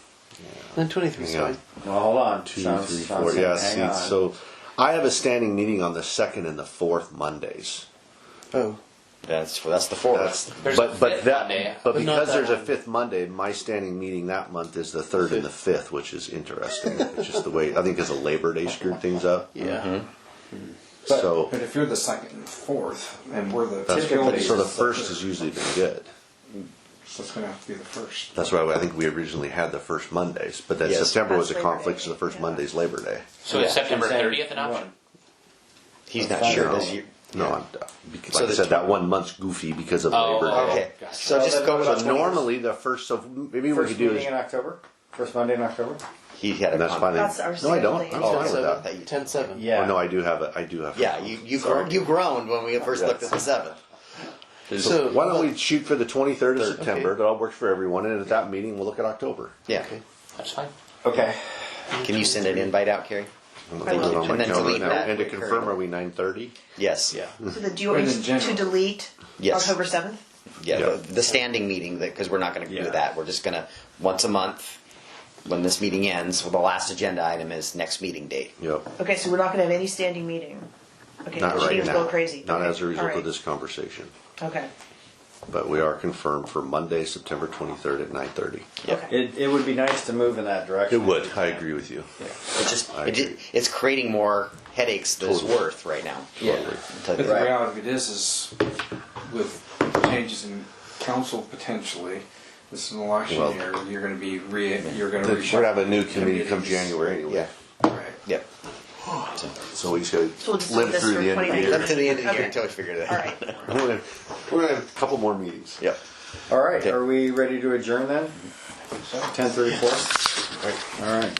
Then 23 is Hang on. fine. Well, hold on. 2, Sean's- 3, Sean's 4. saying, Yeah, hang see, on. so I have a standing meeting on the 2nd and the 4th Mondays. Oh. That's the fourth. That's, There's a but fifth that Monday. but But not because that there's a one. 5th Monday, my standing meeting that month is the 3rd and the 5th, which is interesting. It's just the way I think because of Labor Day screwed things up. Yeah. So But if you're the 2nd and 4th, and we're the that's utilities, so the is first has usually been good. so it's going to have to be the 1st. That's why I think we originally had the first Mondays, but then Yes. September was a That's Labor conflict, Day. so the first Yeah. Monday's Labor Day. So is Yeah. September Saying 30th an option? He's not Fine. sure. No. Does you? No, I'm, because So like I the said, that one month's goofy because of Oh, Labor Day. Okay. Gotcha. So So just then go what with So the normally the first, so maybe what we First could do meeting is, in October. First Monday in October. He had a and that's fine. That's our No, I don't. standing I'm meeting. fine with that. that. 10-7. Yeah. Oh, no, I do have it. I do have. Yeah, you groaned when we first looked at the 7th. So why don't we shoot for the 23rd of September? Okay. That all works for everyone. And at that meeting, we'll look at October. Yeah. Okay. That's fine. Okay. Can you send an invite out, Carrie? I'm I gonna put it will. on my And then calendar delete now. that And to recurring. confirm, are we 9:30? Yes. Yeah. So do you want Or me in to general. delete Yes. October 7th? Yeah. Yeah. The standing meeting, because we're not going to Yeah. do that. We're just going to once a month. When this meeting ends, well, the last agenda item is next meeting date. Yep. Okay, so we're not going to have any standing meeting. Okay, Not the right meeting's now. going crazy. Not Okay, as a result all right. of this conversation. Okay. But we are confirmed for Monday, September 23rd at 9:30. Okay. It would be nice to move in that direction. It would. I agree with you. It's just I agree. it's creating more headaches than it's Totally. worth right now. Yeah. But the Right. reality of it is with changes in council potentially, this is an election Well- year, you're going to be We're gonna have a new committee come committees. January anyway. Right. Yep. So we should So we'll just do live this through for the end of the 2019. year. Up to the end of the year Okay. until we figure that All out. right. We're gonna have a couple more meetings. Yep. All right, Okay. are we ready to adjourn then? 10:34? All right.